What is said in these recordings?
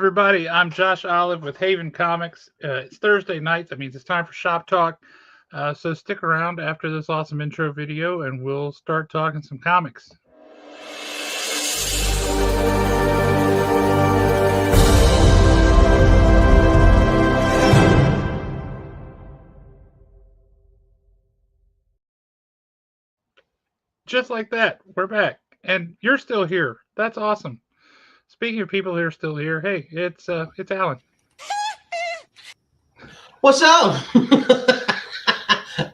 everybody. I'm Josh Olive with Haven Comics. It's Thursday night. That means it's time for Shop Talk. So stick around after this awesome intro video and we'll start talking some comics. Just like that, we're back. And you're still here. That's awesome. Speaking of people who are still here, hey, it's Alan. What's up?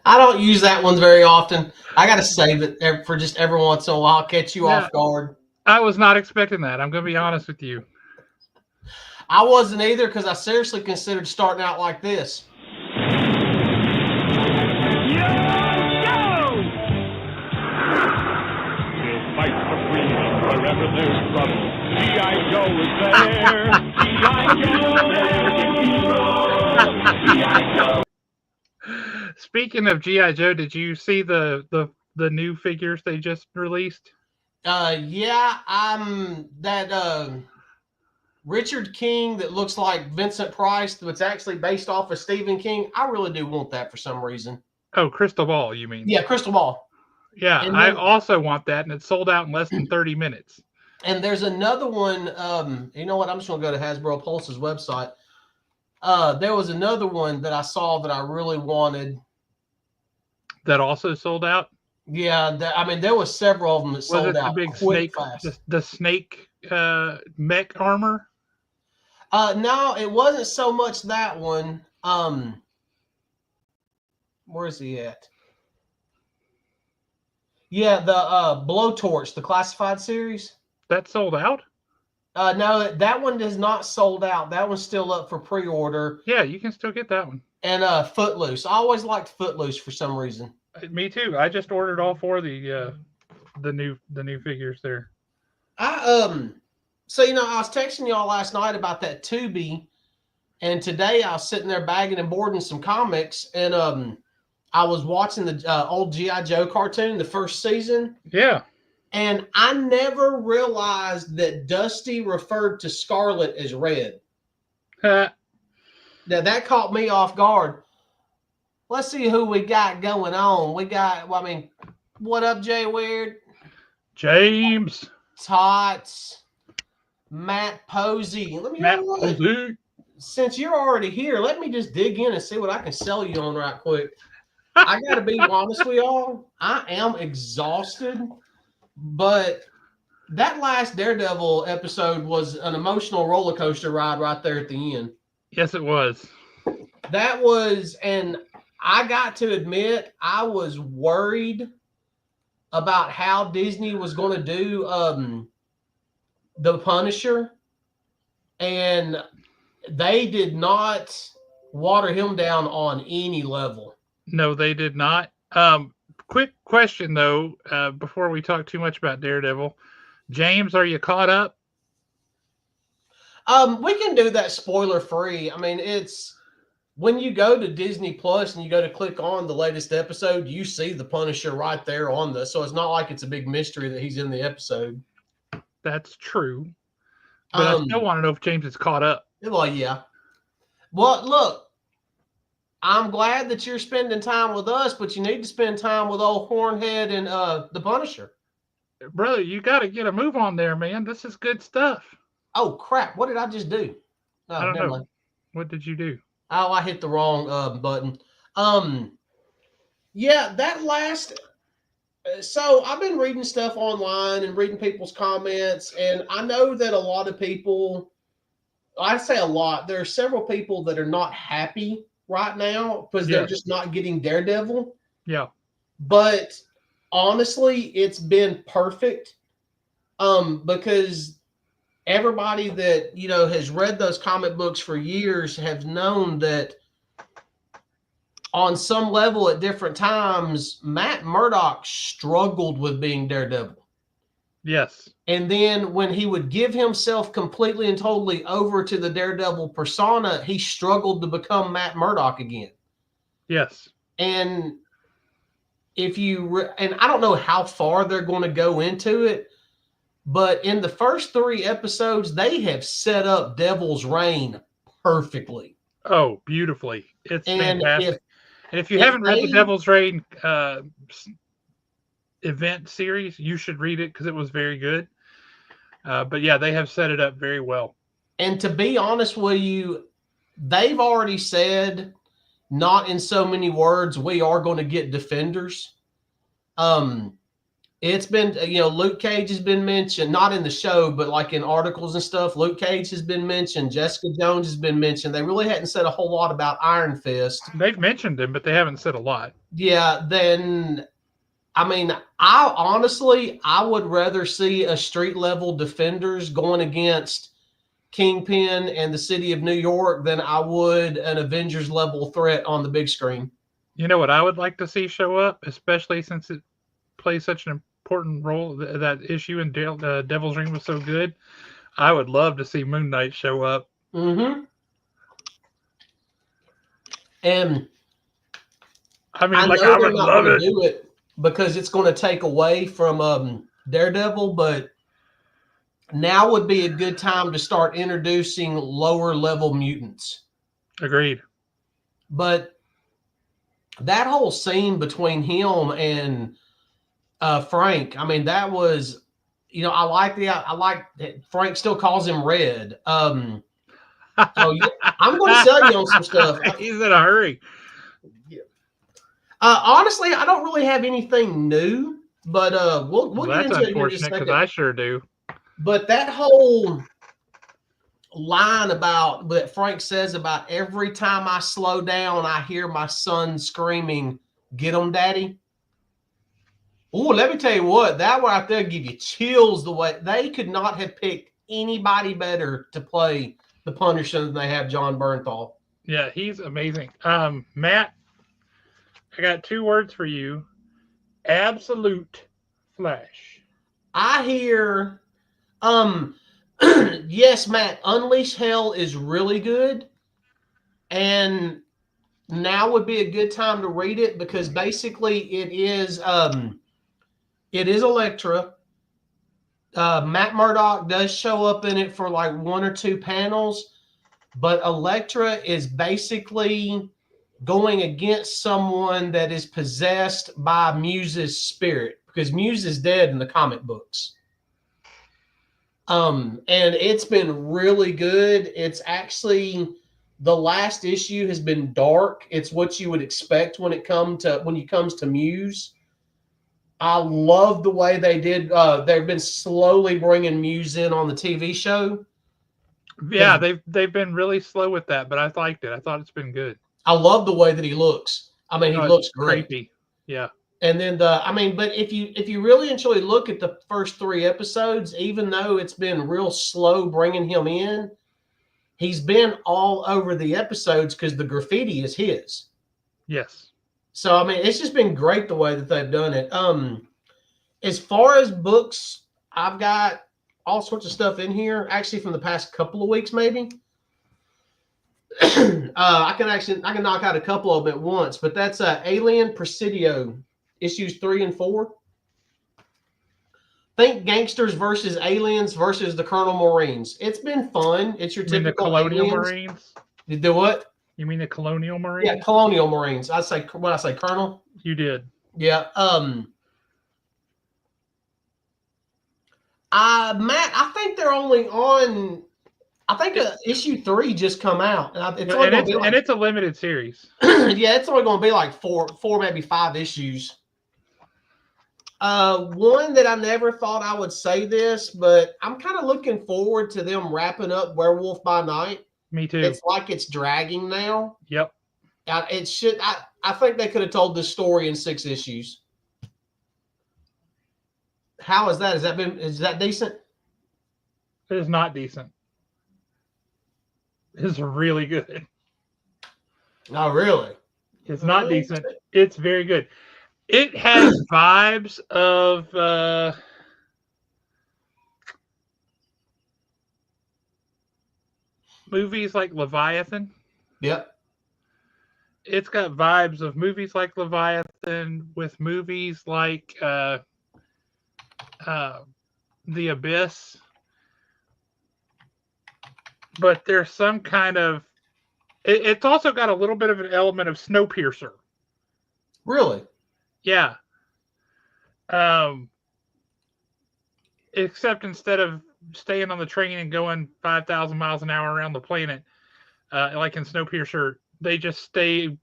I don't use that one very often. I got to save it for just every once in a while. Catch you off guard. I was not expecting that. I'm going to be honest with you. I wasn't either because I seriously considered starting out like this. Fight for freedom wherever there's trouble. G.I. Joe is there. G.I. Joe. Speaking of G.I. Joe, did you see the new figures they just released? That Richard King that looks like Vincent Price that's actually based off of Stephen King. I really do want that for some reason. Oh, Crystal Ball, you mean? Yeah, Crystal Ball. Yeah, then, I also want that, and it sold out in less than 30 minutes. And there's another one. You know what? I'm just going to go to Hasbro Pulse's website. There was another one that I saw that I really wanted. That also sold out? Yeah, there was several of them that sold out. The big snake, the snake mech armor? No, it wasn't so much that one. Where is he at? Yeah, the Blowtorch, the classified series. That sold out? No, that one is not sold out. That one's still up for pre-order. Yeah, you can still get that one. And Footloose. I always liked Footloose for some reason. Me too. I just ordered all four of the new figures there. So I was texting y'all last night about that Tubi, and today I was sitting there bagging and boarding some comics, and I was watching the old G.I. Joe cartoon, the first season. Yeah. And I never realized that Dusty referred to Scarlet as Red. Now, that caught me off guard. Let's see who we got going on. We got, what up, Jay Weird? James. Tots. Matt Posey. Posey. Since you're already here, let me just dig in and see what I can sell you on right quick. I got to be honest with y'all. I am exhausted, but that last Daredevil episode was an emotional roller coaster ride right there at the end. Yes, it was. That was, and I got to admit, I was worried about how Disney was going to do The Punisher, and they did not water him down on any level. No, they did not. Quick question, though, before we talk too much about Daredevil. James, are you caught up? We can do that spoiler-free. It's when you go to Disney Plus and you go to click on the latest episode, you see the Punisher right there on so it's not like it's a big mystery that he's in the episode. That's true. But I still want to know if James is caught up. Well, yeah. Well, look, I'm glad that you're spending time with us, but you need to spend time with old Hornhead and the Punisher. Brother, you got to get a move on there, man. This is good stuff. Oh, crap. What did I just do? Oh, I don't know. What did you do? Oh, I hit the wrong button. Yeah, that last... So I've been reading stuff online and reading people's comments, and I know that a lot of people... I say a lot. There are several people that are not happy right now because they're just not getting Daredevil. Yeah. But honestly, it's been perfect because everybody that, has read those comic books for years have known that on some level at different times, Matt Murdock struggled with being Daredevil. Yes. And then when he would give himself completely and totally over to the Daredevil persona, he struggled to become Matt Murdock again. Yes. And and I don't know how far they're going to go into it, But in the first 3 episodes, they have set up Devil's Reign perfectly. Oh, beautifully. It's And fantastic. And if you if haven't read the they- Devil's Reign event series, you should read it because it was very good. But yeah, they have set it up very well. And to be honest with you, they've already said, not in so many words, we are going to get defenders. It's been, Luke Cage has been mentioned, not in the show, but like in articles and stuff. Luke Cage has been mentioned. Jessica Jones has been mentioned. They really hadn't said a whole lot about Iron Fist. They've mentioned him, but they haven't said a lot. Yeah, then, I mean, I would rather see a street level defenders going against Kingpin and the city of New York than I would an Avengers level threat on the big screen. You know what I would like to see show up, especially since it plays such an important role. That issue in Devil's Ring was so good. I would love to see Moon Knight show up. Mm-hmm. And I mean, I like, know I they're would not love going it. to do it because it's going to take away from Daredevil, but now would be a good time to start introducing lower level mutants. Agreed. But that whole scene between him and Frank, I mean, that was, I like that Frank still calls him Red. So yeah, I'm going to sell you on some stuff. He's in a hurry. Honestly, I don't really have anything new, but we'll get That's into it in just a unfortunate because second. I sure do. But that whole line about that Frank says about every time I slow down, I hear my son screaming, "Get him, daddy." Oh, let me tell you what, that right there give you chills. The way they could not have picked anybody better to play the Punisher than they have John Bernthal. Yeah, he's amazing. Matt, I got 2 words for you. Absolute flash. I hear, yes, Matt, Unleash Hell is really good. And now would be a good time to read it because basically it is Elektra. Matt Murdock does show up in it for like 1 or 2 panels, but Elektra is basically going against someone that is possessed by Muse's spirit because Muse is dead in the comic books. And it's been really good. It's actually, the last issue has been dark. It's what you would expect when it comes to Muse. I love the way they did. They've been slowly bringing Muse in on the TV show. Yeah, they've been really slow with that, but I liked it. I thought it's been good. I love the way that he looks. I mean, he looks great. Creepy. Yeah. And then but if you really and truly look at the first 3 episodes, even though it's been real slow bringing him in, he's been all over the episodes because the graffiti is his. Yes. So, I mean, it's just been great the way that they've done it. As far as books, I've got all sorts of stuff in here, actually from the past couple of weeks, maybe. I can knock out a couple of them at once, but that's Alien Presidio, issues 3 and 4. Think gangsters versus aliens versus the Colonial Marines. It's been fun. It's your typical the Colonial aliens. Marines? You do what? You mean the Colonial Marines? Yeah, Colonial Marines. I say Colonel. You did. Yeah. Matt, I think they're only on. I think issue 3 just come out, and it's a limited series. Yeah, it's only going to be like 4, maybe 5 issues. One that I never thought I would say this, but I'm kind of looking forward to them wrapping up Werewolf by Night. Me too. It's like it's dragging now. Yep. It should. I think they could have told this story in 6 issues. How is that? Is that decent? It is not decent. It's really good. Oh, really? It's not decent. It's very good. It has vibes of movies like Leviathan. Yep. It's got vibes of movies like Leviathan with movies like the Abyss, but there's some kind of. It's also got a little bit of an element of Snowpiercer. Really? Yeah. Except instead of staying on the train and going 5,000 miles an hour around the planet, like in Snowpiercer, they just stay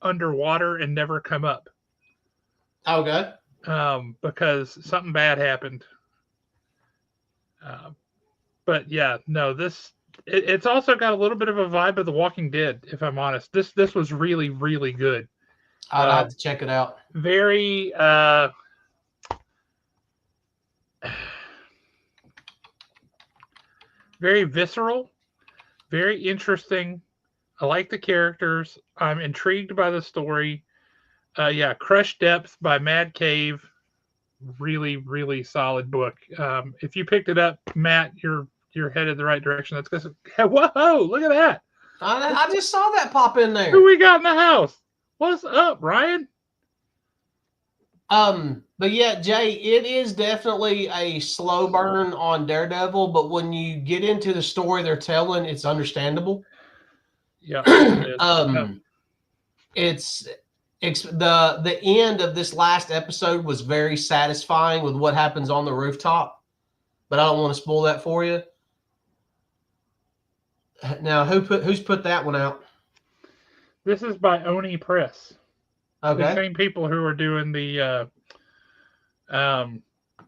underwater and never come up. Okay. Because something bad happened. But yeah, no, it's also got a little bit of a vibe of The Walking Dead, if I'm honest. This was really, really good. I'd have to check it out. Very very visceral, very interesting. I like the characters. I'm intrigued by the story. Yeah, Crush Depth by Mad Cave. Really, really solid book. If you picked it up, Matt, you're headed the right direction. That's because whoa, look at that. I just saw that pop in there. Who we got in the house? What's up, Ryan? But yeah, Jay, it is definitely a slow burn on Daredevil, but when you get into the story they're telling, it's understandable. Yeah. It's the end of this last episode was very satisfying with what happens on the rooftop, but I don't want to spoil that for you. Now, who's put that one out? This is by Oni Press. Okay. The same people who are doing the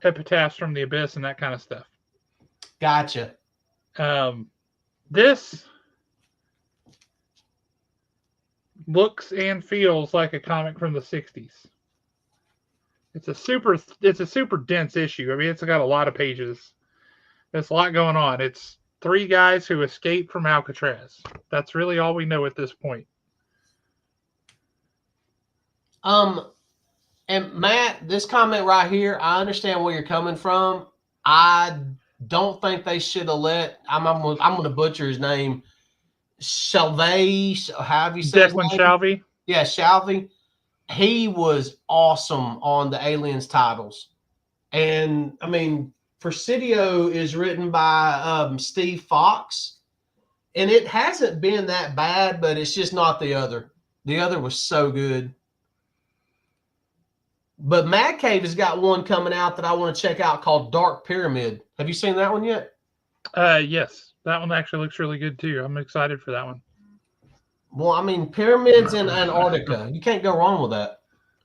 epitaphs from the Abyss and that kind of stuff. Gotcha. This looks and feels like a comic from the 60s. It's a super dense issue. I mean, it's got a lot of pages. There's a lot going on. It's 3 guys who escape from Alcatraz. That's really all we know at this point. And Matt, this comment right here, I understand where you're coming from. I don't think they should have let. I'm going to butcher his name. Shalvey, have you said Declan Shalvey? Yeah, Shalvey. He was awesome on the Aliens titles. And I mean, Presidio is written by Steve Fox. And it hasn't been that bad, but it's just not the other. The other was so good. But Mad Cave has got one coming out that I want to check out called Dark Pyramid. Have you seen that one yet? Yes. That one actually looks really good too. I'm excited for that one. Well, I mean, pyramids in Antarctica. You can't go wrong with that.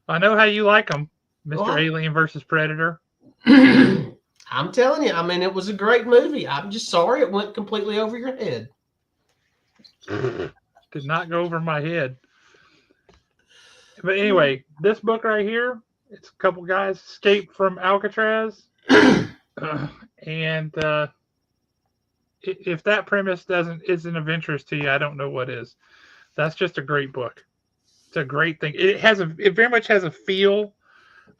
I know how you like them, Mr. Well, Alien versus Predator. I'm telling you, I mean, it was a great movie. I'm just sorry it went completely over your head. Did not go over my head. But anyway, this book right here, it's a couple guys escape from Alcatraz. And if that premise isn't of interest to you, I don't know what is. That's just a great book. It's a great thing. It very much has a feel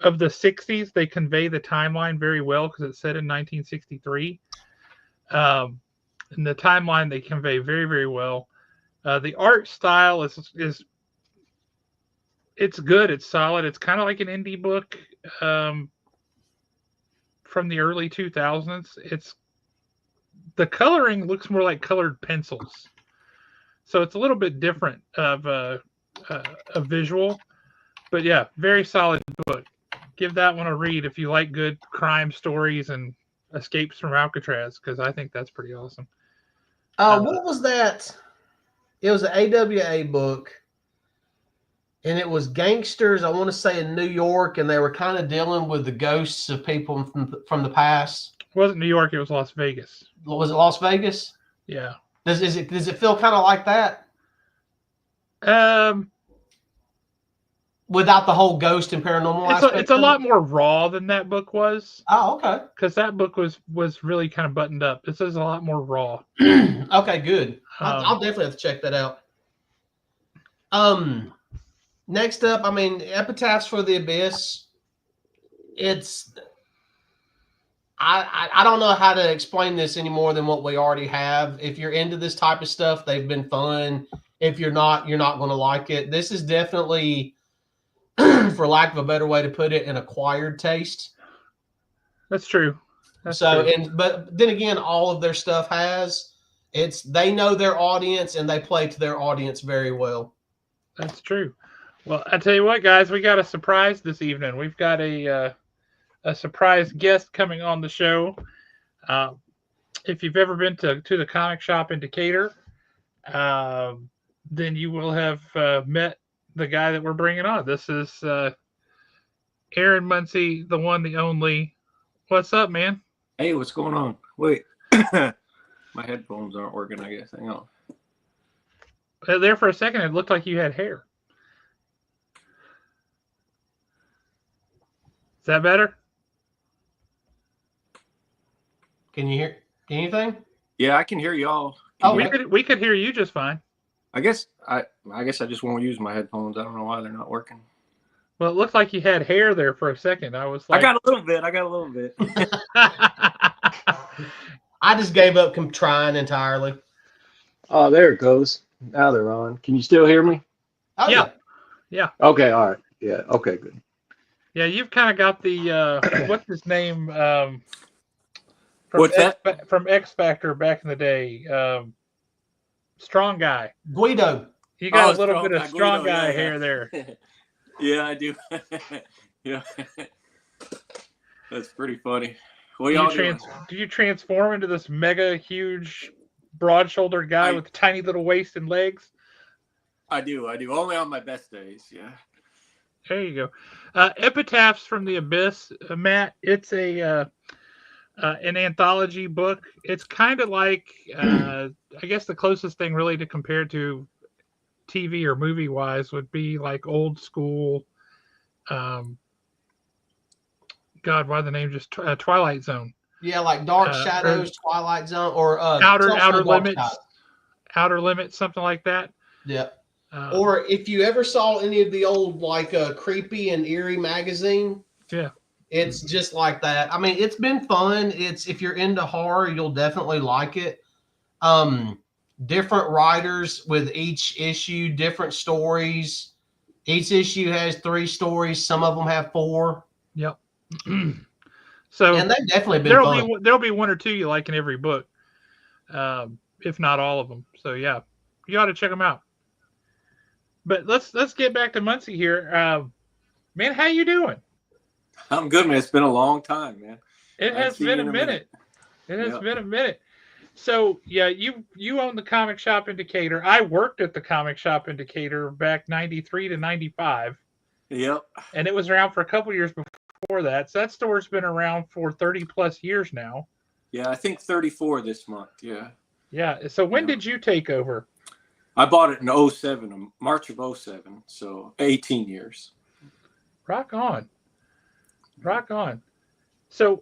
of the 60s. They convey the timeline very well because it's set in 1963. And the timeline they convey very, very well. The art style is it's good. It's solid. It's kind of like an indie book from the early 2000s. The coloring looks more like colored pencils. So it's a little bit different of a visual. But yeah, very solid book. Give that one a read if you like good crime stories and escapes from Alcatraz, because I think that's pretty awesome. What was that? It was an AWA book, and it was gangsters, I want to say, in New York, and they were kind of dealing with the ghosts of people from the past. It wasn't New York, it was Las Vegas. Was it Las Vegas? Yeah. Does it feel kind of like that? Without the whole ghost and paranormal aspect? It's a lot more raw than that book was. Oh, okay. Because that book was really kind of buttoned up. This is a lot more raw. Okay, good. I'll definitely have to check that out. Next up, I mean, Epitaphs for the Abyss. I don't know how to explain this any more than what we already have. If you're into this type of stuff, they've been fun. If you're not going to like it. This is definitely, for lack of a better way to put it, an acquired taste. That's true. That's So, true. but then again, all of their stuff they know their audience and they play to their audience very well. That's true. Well, I tell you what, guys, we got a surprise this evening. We've got a surprise guest coming on the show. Uh, if you've ever been to the comic shop in Decatur, then you will have met the guy that we're bringing on. This is Aaron Muncie, the one, the only. What's up, man? Hey, what's going on? Wait, my headphones aren't working, I guess. Hang on. There for a second, it looked like you had hair. Is that better? Can you hear anything? Yeah, I can hear y'all. We could hear you just fine. I guess I just won't use my headphones. I don't know why they're not working. Well, it looked like you had hair there for a second. I was like, I got a little bit. I just gave up trying entirely. Oh, there it goes. Now they're on. Can you still hear me? Oh, yeah. Okay, all right. Yeah, okay, good. Yeah, you've kind of got the what's his name? From X Factor back in the day. Strong guy. Guido. You got a little bit of strong guy hair there. Yeah, I do. Yeah, that's pretty funny. What Do you transform into this mega huge, broad-shouldered guy with tiny little waist and legs? I do. Only on my best days. Yeah. There you go. Epitaphs from the Abyss, Matt. It's an anthology book. It's kind of like, I guess the closest thing really to compare to TV or movie wise would be like old school. God, why the name just Twilight Zone? Yeah, like Dark Shadows, Twilight Zone, or Outer Limits. Outer Limits, something like that. Yeah. Or if you ever saw any of the old like Creepy and Eerie magazine, yeah, it's just like that. I mean, it's been fun. If you're into horror, you'll definitely like it. Different writers with each issue, different stories. Each issue has 3 stories. Some of them have 4. Yep. So and they've definitely been fun. There'll be 1 or 2 you like in every book, if not all of them. So yeah, you ought to check them out. But let's get back to Muncie here. Man, how you doing? I'm good, man. It's been a long time, man. It has been a minute. It has been a minute. So yeah, you own the comic shop in Decatur. I worked at the comic shop in Decatur back 93 to 95. Yep. And it was around for a couple years before that. So that store's been around for 30 plus years now. Yeah, I think 34 this month. Yeah. Yeah. So when did you take over? I bought it in 07, March of 07. So 18 years. Rock on. Rock on. So,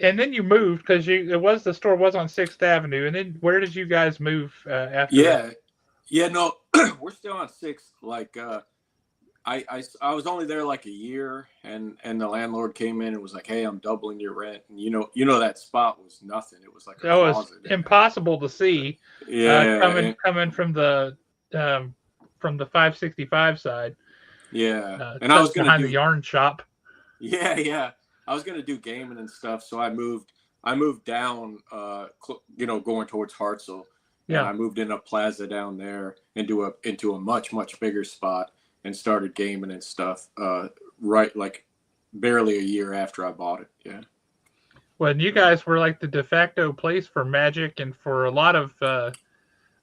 and then you moved because the store was on 6th Avenue, and then where did you guys move after? Yeah, no, we're still on 6th. Like, I was only there like a year, and the landlord came in and was like, "Hey, I'm doubling your rent." And you know that spot was nothing. It was like a closet. It's impossible to see. Yeah, coming from the 565 side. Yeah, and I was behind the yarn shop. Yeah. I was gonna do gaming and stuff, so I moved down, going towards Hartselle. Yeah, and I moved in a plaza down there into a much bigger spot and started gaming and stuff. Right, like barely a year after I bought it. Yeah. Well, and you guys were like the de facto place for Magic and for a lot of the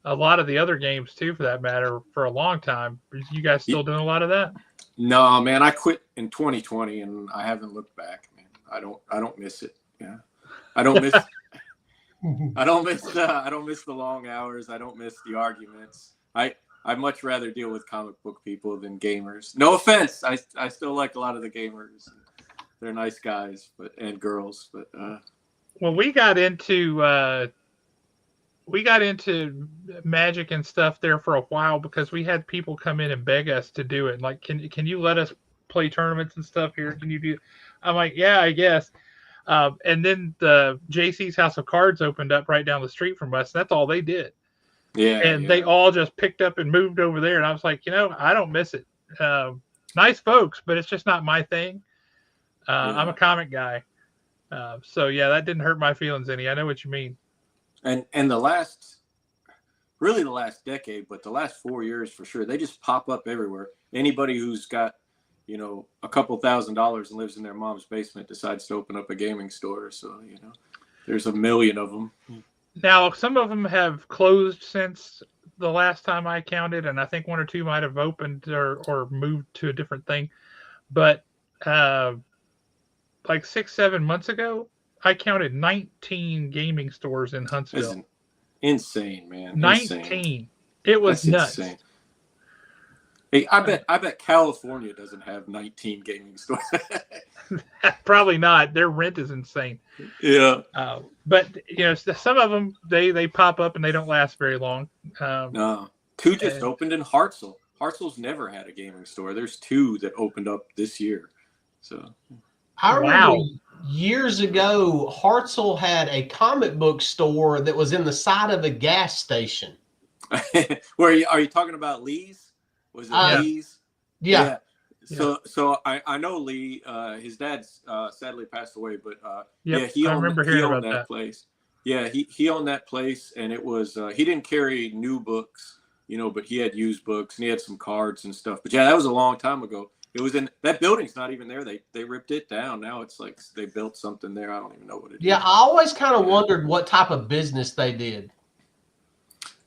other games too, for that matter, for a long time. Are you guys still doing a lot of that? No, man, I quit in 2020 and I haven't looked back. I don't miss it. Yeah. I don't miss the long hours. I don't miss the arguments. I'd much rather deal with comic book people than gamers. No offense. I still like a lot of the gamers. They're nice guys and girls, but well, we got into Magic and stuff there for a while because we had people come in and beg us to do it. Like, can you let us play tournaments and stuff here? Can you do? I'm like, yeah, I guess. And then the JC's House of Cards opened up right down the street from us. That's all they did. Yeah. And they all just picked up and moved over there. And I was like, I don't miss it. Nice folks, but it's just not my thing. I'm a comic guy. So yeah, that didn't hurt my feelings any. I know what you mean. And the last decade, but the last 4 years for sure, they just pop up everywhere. Anybody who's got, a couple $1,000s and lives in their mom's basement decides to open up a gaming store. So, there's a million of them. Now, some of them have closed since the last time I counted, and I think one or two might have opened or moved to a different thing. But like 6-7 months ago, I counted 19 gaming stores in Huntsville. That's insane, man. 19. Insane. It was That's nuts. Insane. Hey, I bet California doesn't have 19 gaming stores. Probably not. Their rent is insane. Yeah. But some of them they pop up and they don't last very long. No, two just opened in Hartselle. Hartselle's never had a gaming store. There's two that opened up this year. So I remember years ago, Hartselle had a comic book store that was in the side of a gas station. Are you talking about Lee's? Was it Lee's? Yeah. So I know Lee. His dad sadly passed away, but he owned that place. Yeah, he owned that place, and it was he didn't carry new books, but he had used books and he had some cards and stuff. But yeah, that was a long time ago. It was in that building's not even there. They ripped it down. Now it's like they built something there. I don't even know what it is. Yeah, I always kind of wondered what type of business they did.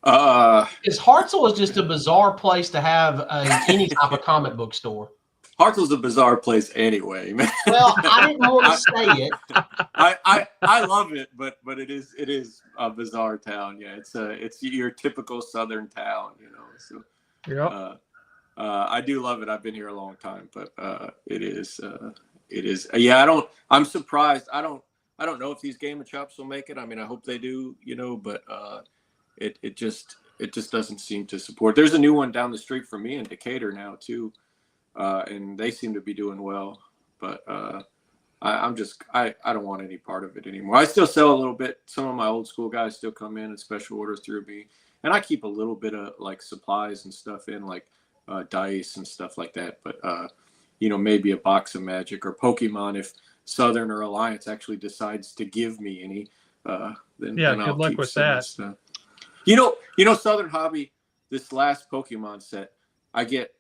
Because Hartselle is just a bizarre place to have any type of comic book store. Hartselle's a bizarre place anyway, man. Well, I didn't want to say it. I love it, but it is a bizarre town. Yeah, it's your typical southern town, So I do love it. I've been here a long time, but it is. Yeah, I'm surprised. I don't know if these Game and Chops will make it. I mean, I hope they do. But it just doesn't seem to support. There's a new one down the street from me in Decatur now too. And they seem to be doing well, but I don't want any part of it anymore. I still sell a little bit. Some of my old school guys still come in and special orders through me, and I keep a little bit of like supplies and stuff in, like dice and stuff like that. But maybe a box of Magic or Pokemon if Southern or Alliance actually decides to give me any. Then good I'll luck keep with some that. Stuff. Southern Hobby. This last Pokemon set, I get.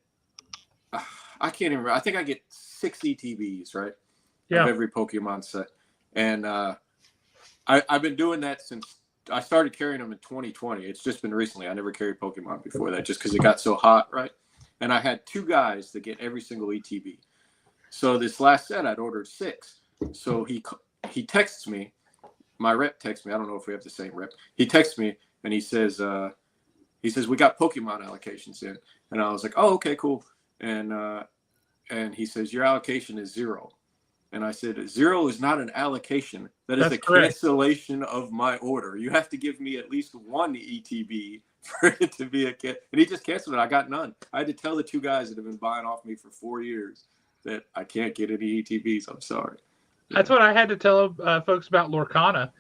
I can't even. I think I get 6 ETBs, right? Yeah. Of every Pokemon set, and I've been doing that since I started carrying them in 2020. It's just been recently. I never carried Pokemon before that, just because it got so hot, right? And I had 2 guys that get every single ETB. So this last set, I'd ordered 6. So he texts me. My rep texts me. I don't know if we have the same rep. He texts me and he says we got Pokemon allocations in, and I was like, oh, okay, cool. And he says, your allocation is 0. And I said, 0 is not an allocation. That's a cancellation of my order. You have to give me at least 1 ETB for it to be a kit. And he just canceled it. I got none. I had to tell the 2 guys that have been buying off me for 4 years that I can't get any ETBs. I'm sorry. That's what I had to tell folks about Lorcana.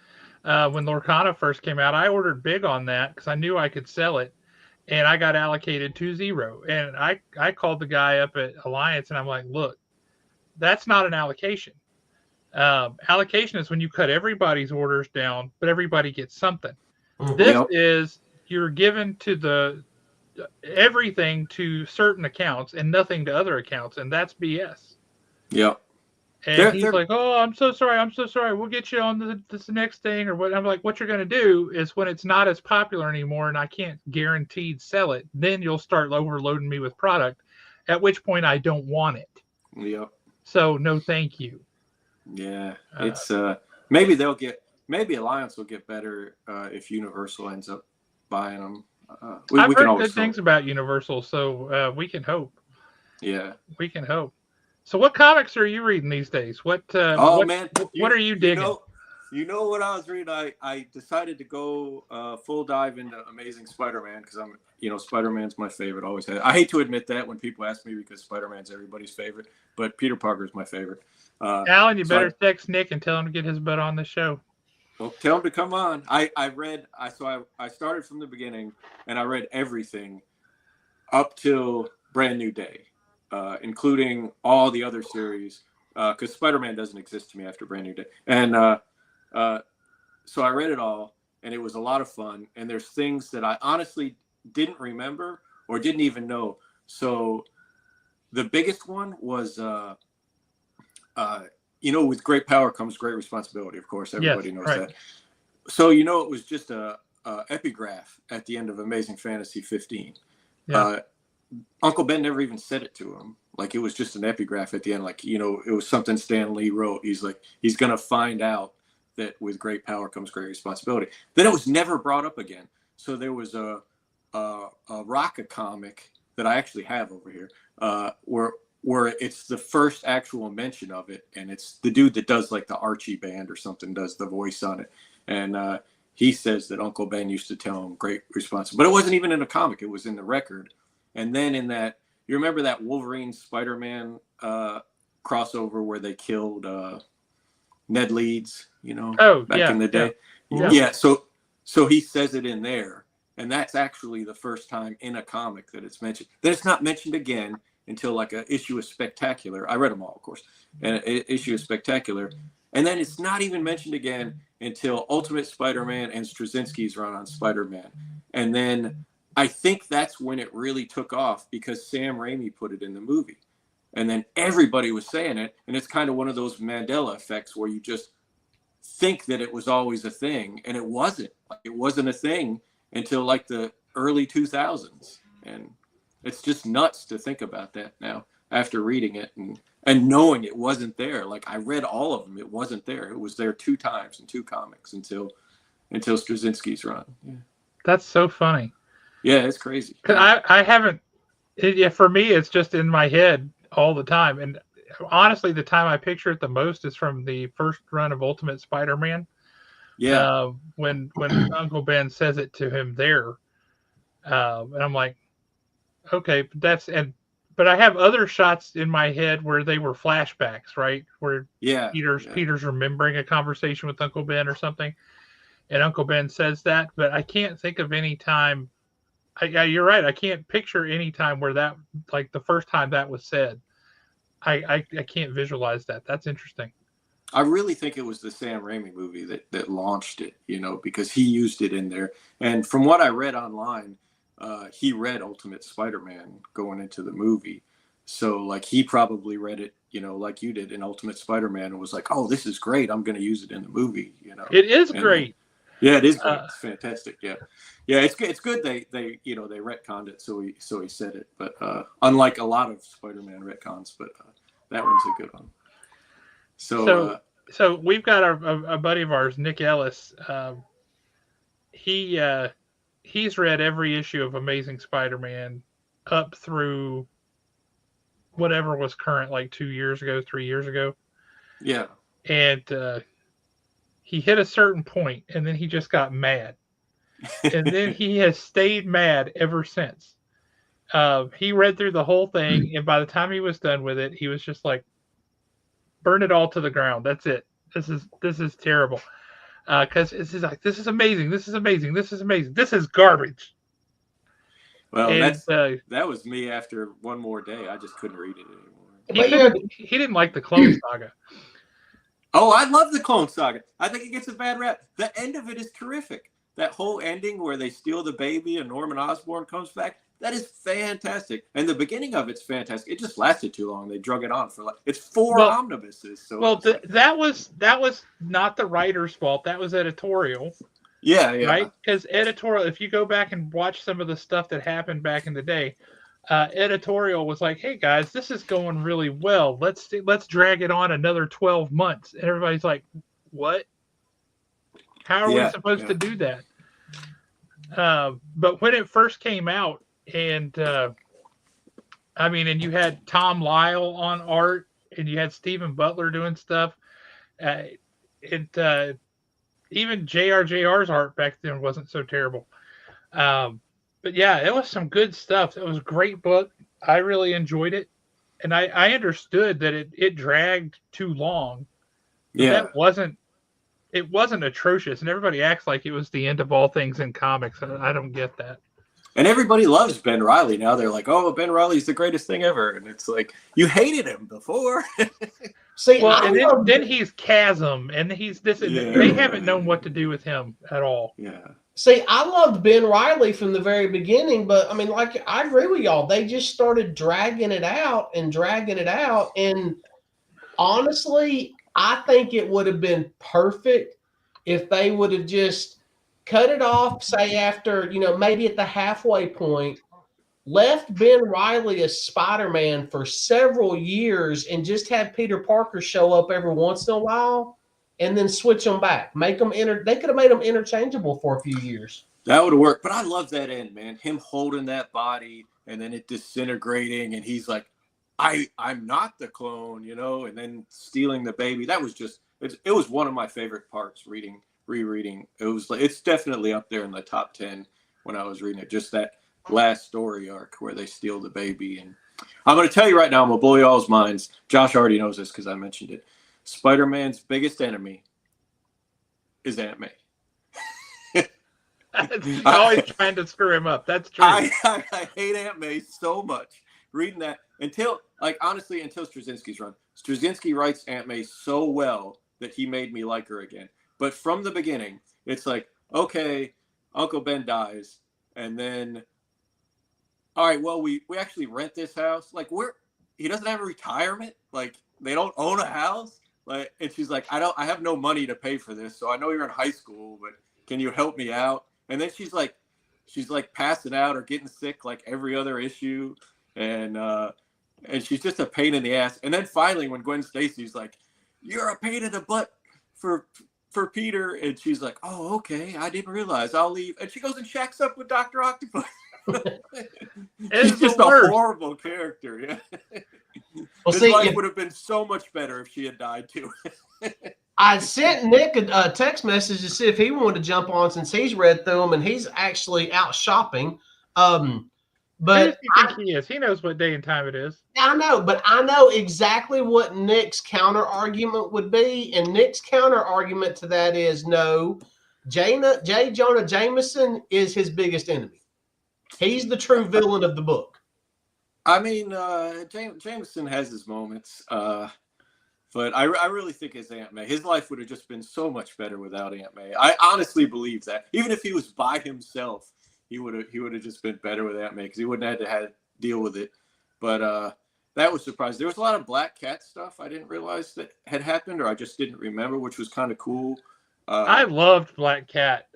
When Lorcana first came out, I ordered big on that because I knew I could sell it. And I got allocated 2-0. And I called the guy up at Alliance and I'm like, look, that's not an allocation. Allocation is when you cut everybody's orders down, but everybody gets something. Mm-hmm. This is you're given to everything to certain accounts and nothing to other accounts. And that's BS. Yep. And he's like, oh, I'm so sorry. We'll get you on this next thing or what. I'm like, what you're going to do is when it's not as popular anymore and I can't guaranteed sell it, then you'll start overloading me with product, at which point I don't want it. Yep. So no, thank you. Yeah. It's maybe Alliance will get better if Universal ends up buying them. I've heard good things about Universal, so we can hope. Yeah. We can hope. So what comics are you reading these days? What are you digging? You know what I was reading? I decided to go full dive into Amazing Spider-Man because Spider-Man's my favorite. Always had. I hate to admit that when people ask me because Spider-Man's everybody's favorite, but Peter Parker's my favorite. Alan, you better text Nick and tell him to get his butt on the show. Well, tell him to come on. I started from the beginning and I read everything up till Brand New Day. Including all the other series because Spider-Man doesn't exist to me after Brand New Day. And so I read it all, and it was a lot of fun. And there's things that I honestly didn't remember or didn't even know. So the biggest one was, with great power comes great responsibility. Of course, everybody knows that. So, it was just a epigraph at the end of Amazing Fantasy 15. Yeah. Uncle Ben never even said it to him. Like, it was just an epigraph at the end. Like, it was something Stan Lee wrote. He's like, he's going to find out that with great power comes great responsibility. Then it was never brought up again. So there was a Rocka comic that I actually have over here, where it's the first actual mention of it. And it's the dude that does like the Archie band or something, does the voice on it. And he says that Uncle Ben used to tell him great responsibility. But it wasn't even in a comic. It was in the record. And then in that, you remember that Wolverine Spider-Man crossover where they killed Ned Leeds, back in the day? Yeah. So he says it in there. And that's actually the first time in a comic that it's mentioned. Then it's not mentioned again until like an issue of Spectacular. I read them all, of course. And an issue of Spectacular. And then it's not even mentioned again until Ultimate Spider-Man and Straczynski's run on Spider-Man. And then I think that's when it really took off because Sam Raimi put it in the movie. And then everybody was saying it. And it's kind of one of those Mandela effects where you just think that it was always a thing. And it wasn't. Like, it wasn't a thing until like the early 2000s. And it's just nuts to think about that now after reading it and knowing it wasn't there. Like, I read all of them. It wasn't there. It was there 2 times in 2 comics until Straczynski's run. Yeah. That's so funny. Yeah, it's crazy. I haven't. For me, it's just in my head all the time. And honestly, the time I picture it the most is from the first run of Ultimate Spider-Man. Yeah. When Uncle Ben says it to him there, and I'm like, okay, but I have other shots in my head where they were flashbacks, right? Where Peter's remembering a conversation with Uncle Ben or something, and Uncle Ben says that, but I can't think of any time. You're right. I can't picture any time where that, like the first time that was said. I can't visualize that. That's interesting. I really think it was the Sam Raimi movie that launched it, because he used it in there. And from what I read online, he read Ultimate Spider-Man going into the movie. So like he probably read it, like you did in Ultimate Spider-Man and was like, oh, this is great. I'm going to use it in the movie, It is great. Yeah, it is great. It's fantastic. Yeah. Yeah, it's good. They retconned it. So he said it, but unlike a lot of Spider-Man retcons, but that one's a good one. So we've got a buddy of ours, Nick Ellis. He's read every issue of Amazing Spider-Man up through whatever was current, like 2 years ago, 3 years ago. Yeah. And he hit a certain point, and then he just got mad. And then he has stayed mad ever since. He read through the whole thing, and by the time he was done with it, he was just like, burn it all to the ground. That's it. This is terrible. Because this is like, this is amazing. This is amazing. This is amazing. This is garbage. Well, that was me after one more day. I just couldn't read it anymore. He didn't like the Clone Saga. Oh, I love the Clone Saga. I think it gets a bad rap. The end of it is terrific. That whole ending where they steal the baby and Norman Osborn comes back, that is fantastic. And the beginning of it's fantastic. It just lasted too long. They drug it on for it's 4 omnibuses. So that was not the writer's fault. That was editorial. Yeah. Right? Because editorial, if you go back and watch some of the stuff that happened back in the day, editorial was like, hey guys, this is going really well. Let's drag it on another 12 months. And everybody's like, what? How are we supposed to do that? But when it first came out, and and you had Tom Lyle on art, and you had Stephen Butler doing stuff. Even JRJR's art back then wasn't so terrible. But yeah, it was some good stuff. It was a great book. I really enjoyed it. And I understood that it dragged too long. Yeah. It wasn't atrocious. And everybody acts like it was the end of all things in comics. And I don't get that. And everybody loves Ben Reilly now. They're like, oh, Ben Reilly's the greatest thing ever. And it's like, you hated him before. See, Well, I and love then he's Chasm, and he's this. And Yeah. they haven't known what to do with him at all. Yeah. See, I loved Ben Riley from the very beginning, but I mean, like, I agree with y'all. They just started dragging it out. And honestly, I think it would have been perfect if they would have just cut it off, say, after, maybe at the halfway point, left Ben Riley as Spider-Man for several years and just had Peter Parker show up every once in a while. And then switch them back, make them They could have made them interchangeable for a few years. That would have worked. But I love that end, man. Him holding that body and then it disintegrating, and he's like, I'm not the clone, and then stealing the baby. That was just it was one of my favorite parts rereading. It's definitely up there in the top 10 when I was reading it. Just that last story arc where they steal the baby. And I'm gonna tell you right now, I'm gonna blow y'all's minds. Josh already knows this because I mentioned it. Spider-Man's biggest enemy is Aunt May. He's always trying to screw him up. That's true. I hate Aunt May so much. Reading that until Straczynski's run. Straczynski writes Aunt May so well that he made me like her again. But from the beginning, it's like, okay, Uncle Ben dies, and then, all right, well, we actually rent this house. Like, he doesn't have a retirement. Like, they don't own a house. Like, and she's like, I have no money to pay for this, so I know you're in high school, but can you help me out? And then she's like passing out or getting sick like every other issue, and she's just a pain in the ass. And then finally, when Gwen Stacy's like, "You're a pain in the butt for Peter," and she's like, "Oh, okay, I didn't realize. I'll leave." And she goes and shacks up with Dr. Octopus. She's just a horrible character. Yeah. Well, His life would have been so much better if she had died too. I sent Nick a text message to see if he wanted to jump on since he's read through them and he's actually out shopping. But who does he think he is? He knows what day and time it is. I know, but I know exactly what Nick's counter argument would be, and Nick's counter argument to that is no. J. Jonah Jameson is his biggest enemy. He's the true villain of the book. I mean, Jameson has his moments, but I really think his Aunt May, his life would have just been so much better without Aunt May. I honestly believe that. Even if he was by himself, he would have just been better with Aunt May because he wouldn't have had to deal with it. But that was surprising. There was a lot of Black Cat stuff I didn't realize that had happened, or I just didn't remember, which was kind of cool. I loved Black Cat.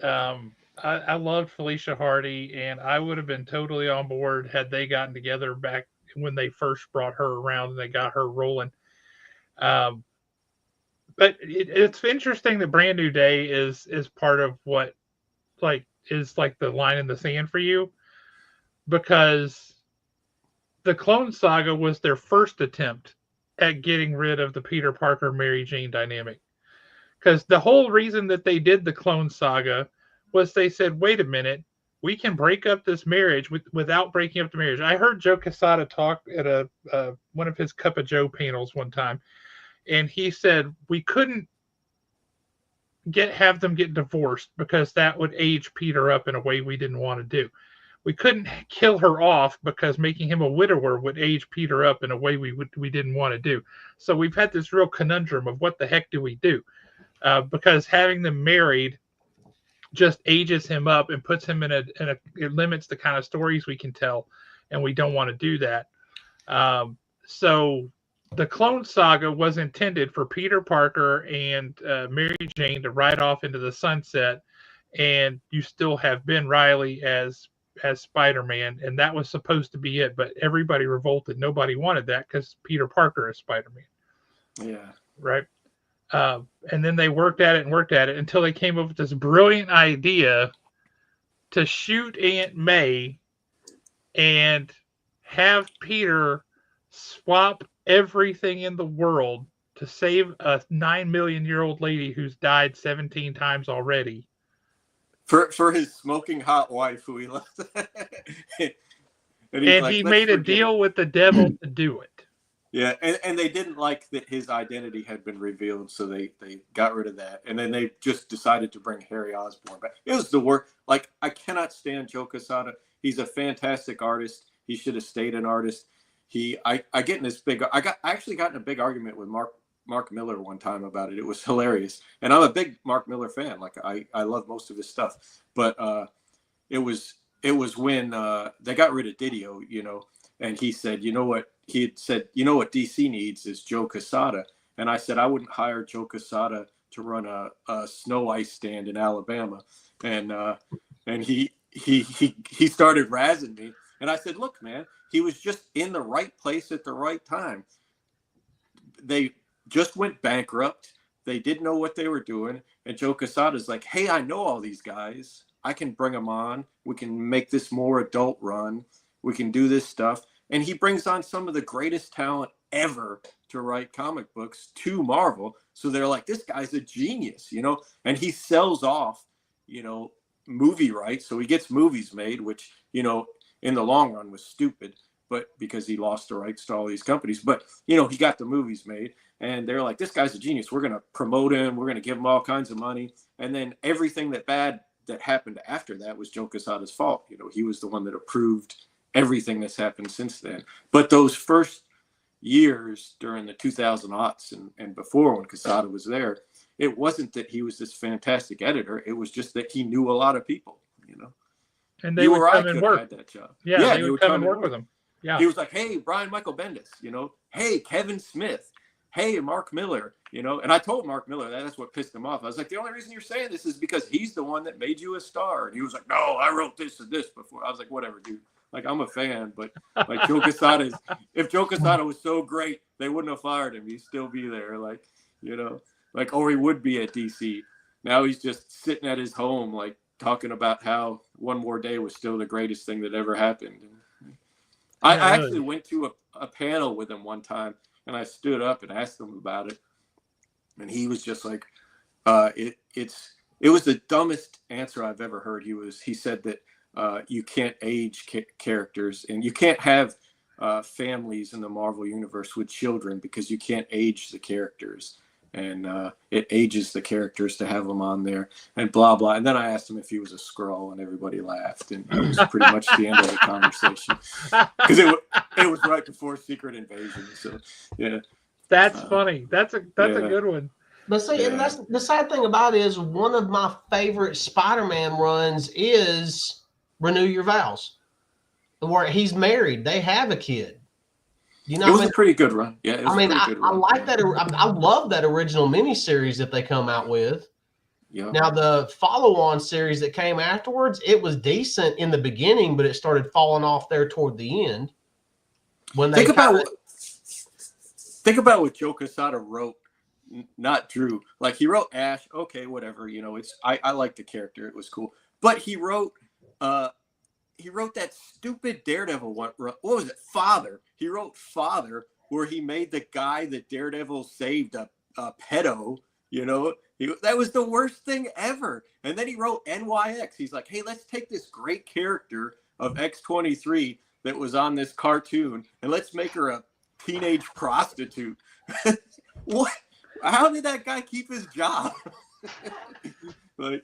I loved Felicia Hardy, and I would have been totally on board had they gotten together back when they first brought her around and they got her rolling. But it's interesting that Brand New Day is part of what is like the line in the sand for you, because the Clone Saga was their first attempt at getting rid of the Peter Parker Mary Jane dynamic. Because the whole reason that they did the Clone Saga was they said, wait a minute, we can break up this marriage without breaking up the marriage. I heard Joe Quesada talk at one of his Cup of Joe panels one time, and he said we couldn't have them get divorced because that would age Peter up in a way we didn't want to do. We couldn't kill her off because making him a widower would age Peter up in a way we didn't want to do. So we've had this real conundrum of what the heck do we do? Because having them married just ages him up and puts him it limits the kind of stories we can tell, and we don't want to do that. So the Clone Saga was intended for Peter Parker and Mary Jane to ride off into the sunset, and you still have Ben Reilly as Spider-Man, and that was supposed to be it, but everybody revolted. Nobody wanted that because Peter Parker is Spider-Man. Yeah. Right? And then they worked at it until they came up with this brilliant idea to shoot Aunt May and have Peter swap everything in the world to save a 9 million-year-old lady who's died 17 times already. For his smoking hot wife who he loves. and he made a deal with the devil to do it. Yeah, and they didn't like that his identity had been revealed, so they got rid of that. And then they just decided to bring Harry Osborn back. It was the work. Like, I cannot stand Joe Quesada. He's a fantastic artist. He should have stayed an artist. I actually got in a big argument with Mark Mark Miller one time about it. It was hilarious. And I'm a big Mark Miller fan. Like I love most of his stuff. But it was when they got rid of Didio, you know, and he said, you know what? He had said, you know what DC needs is Joe Quesada. And I said, I wouldn't hire Joe Quesada to run a snow ice stand in Alabama. And he started razzing me. And I said, look, man, he was just in the right place at the right time. They just went bankrupt. They didn't know what they were doing. And Joe Quesada's like, hey, I know all these guys. I can bring them on. We can make this more adult run. We can do this stuff. And he brings on some of the greatest talent ever to write comic books to Marvel. So they're like, this guy's a genius, you know? And he sells off, you know, movie rights. So he gets movies made, which, you know, in the long run was stupid, but because he lost the rights to all these companies. But, you know, he got the movies made. And they're like, this guy's a genius. We're going to promote him. We're going to give him all kinds of money. And then everything that happened after that was Joe Quesada's fault. You know, he was the one that approved everything that's happened since then. But those first years during the 2000s and before, when Quesada was there, it wasn't that he was this fantastic editor. It was just that he knew a lot of people, you know. And they would come and work. Had that job. Yeah, they would come and work with him. Yeah. He was like, hey, Brian Michael Bendis, you know, hey, Kevin Smith, hey, Mark Miller, you know. And I told Mark Miller that's what pissed him off. I was like, the only reason you're saying this is because he's the one that made you a star. And he was like, no, I wrote this and this before. I was like, whatever, dude. Like, I'm a fan, but like Joe Quesada if Joe Quesada was so great, they wouldn't have fired him. He'd still be there, like, you know, like, or he would be at DC. Now he's just sitting at his home, like, talking about how One More Day was still the greatest thing that ever happened. And I actually went to a panel with him one time, and I stood up and asked him about it, and he was just like, it was the dumbest answer I've ever heard. He said that you can't age characters, and you can't have families in the Marvel universe with children because you can't age the characters, and it ages the characters to have them on there, and blah blah. And then I asked him if he was a Skrull, and everybody laughed, and it was pretty much the end of the conversation because it was right before Secret Invasion. So yeah, that's funny. That's a good one. But see, and that's the sad thing about it is one of my favorite Spider-Man runs is Renew Your Vows, where he's married. They have a kid. You know, it was a pretty good run. Yeah, it was I like that. I love that original miniseries that they come out with. Yeah. Now the follow-on series that came afterwards, it was decent in the beginning, but it started falling off there toward the end. When they think about what Joe Quesada wrote, not Drew. Like, he wrote Ash. Okay, whatever. You know, I like the character. It was cool. But he wrote that stupid Daredevil one. What was it? Father. He wrote Father, where he made the guy that Daredevil saved a pedo. You know, that was the worst thing ever. And then he wrote NYX. He's like, hey, let's take this great character of X-23 that was on this cartoon, and let's make her a teenage prostitute. What? How did that guy keep his job? Like,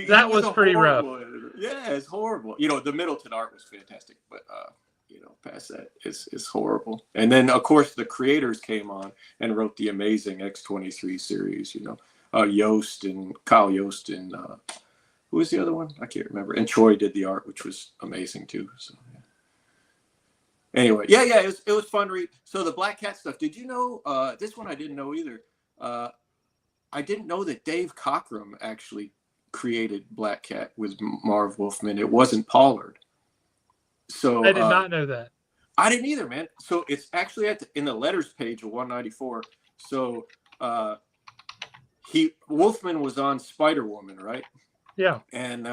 that was pretty rough. Editor. Yeah, it's horrible. You know, the Middleton art was fantastic, but you know, past that is horrible. And then of course the creators came on and wrote the amazing X-23 series. You know, Yost and Kyle Yost and who was the other one? I can't remember. And Troy did the art, which was amazing too. So yeah. Anyway, yeah, it was fun to read. So the Black Cat stuff. Did you know this one? I didn't know either. I didn't know that Dave Cockrum actually created Black Cat with Marv Wolfman. It wasn't Pollard. So I did not know that. I didn't either, man. So it's actually in the letters page of 194. So Wolfman was on Spider-Woman, right? Yeah. And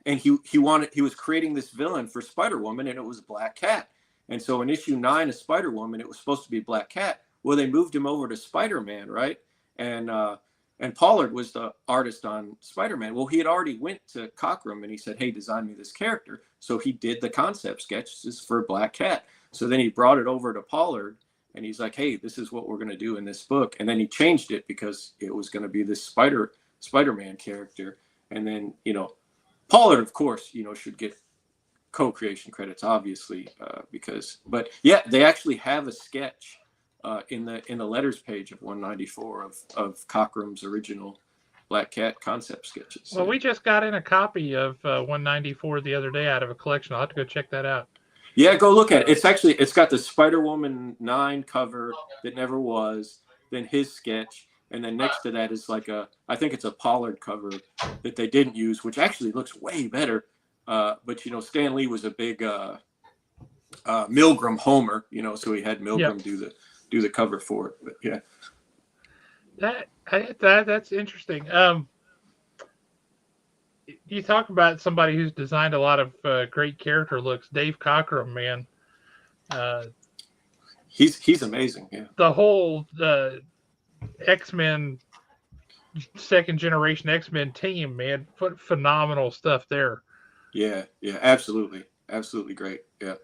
he was creating this villain for Spider-Woman, and it was Black Cat. And so in issue 9 of Spider-Woman, it was supposed to be Black Cat. Well, they moved him over to Spider-Man, right? And Pollard was the artist on Spider-Man. Well, he had already went to Cockrum and he said, hey, design me this character. So he did the concept sketches for Black Cat. So then he brought it over to Pollard and he's like, hey, this is what we're going to do in this book. And then he changed it because it was going to be this Spider-Man character. And then, you know, Pollard, of course, you know, should get co-creation credits, obviously, but yeah, they actually have a sketch in the letters page of 194 of Cockrum's original Black Cat concept sketches. Well, we just got in a copy of 194 the other day out of a collection. I'll have to go check that out. Yeah, go look at it. It's got the Spider-Woman 9 cover that never was, then his sketch, and then next to that is like I think it's a Pollard cover that they didn't use, which actually looks way better. But Stan Lee was a big Milgram homer, so he had Milgram do the cover for it. But yeah, that's interesting. You talk about somebody who's designed a lot of great character looks. Dave Cockrum, man, he's amazing. Yeah, the whole X-Men, second generation X-Men team, man, phenomenal stuff there. Yeah, absolutely great. Yeah,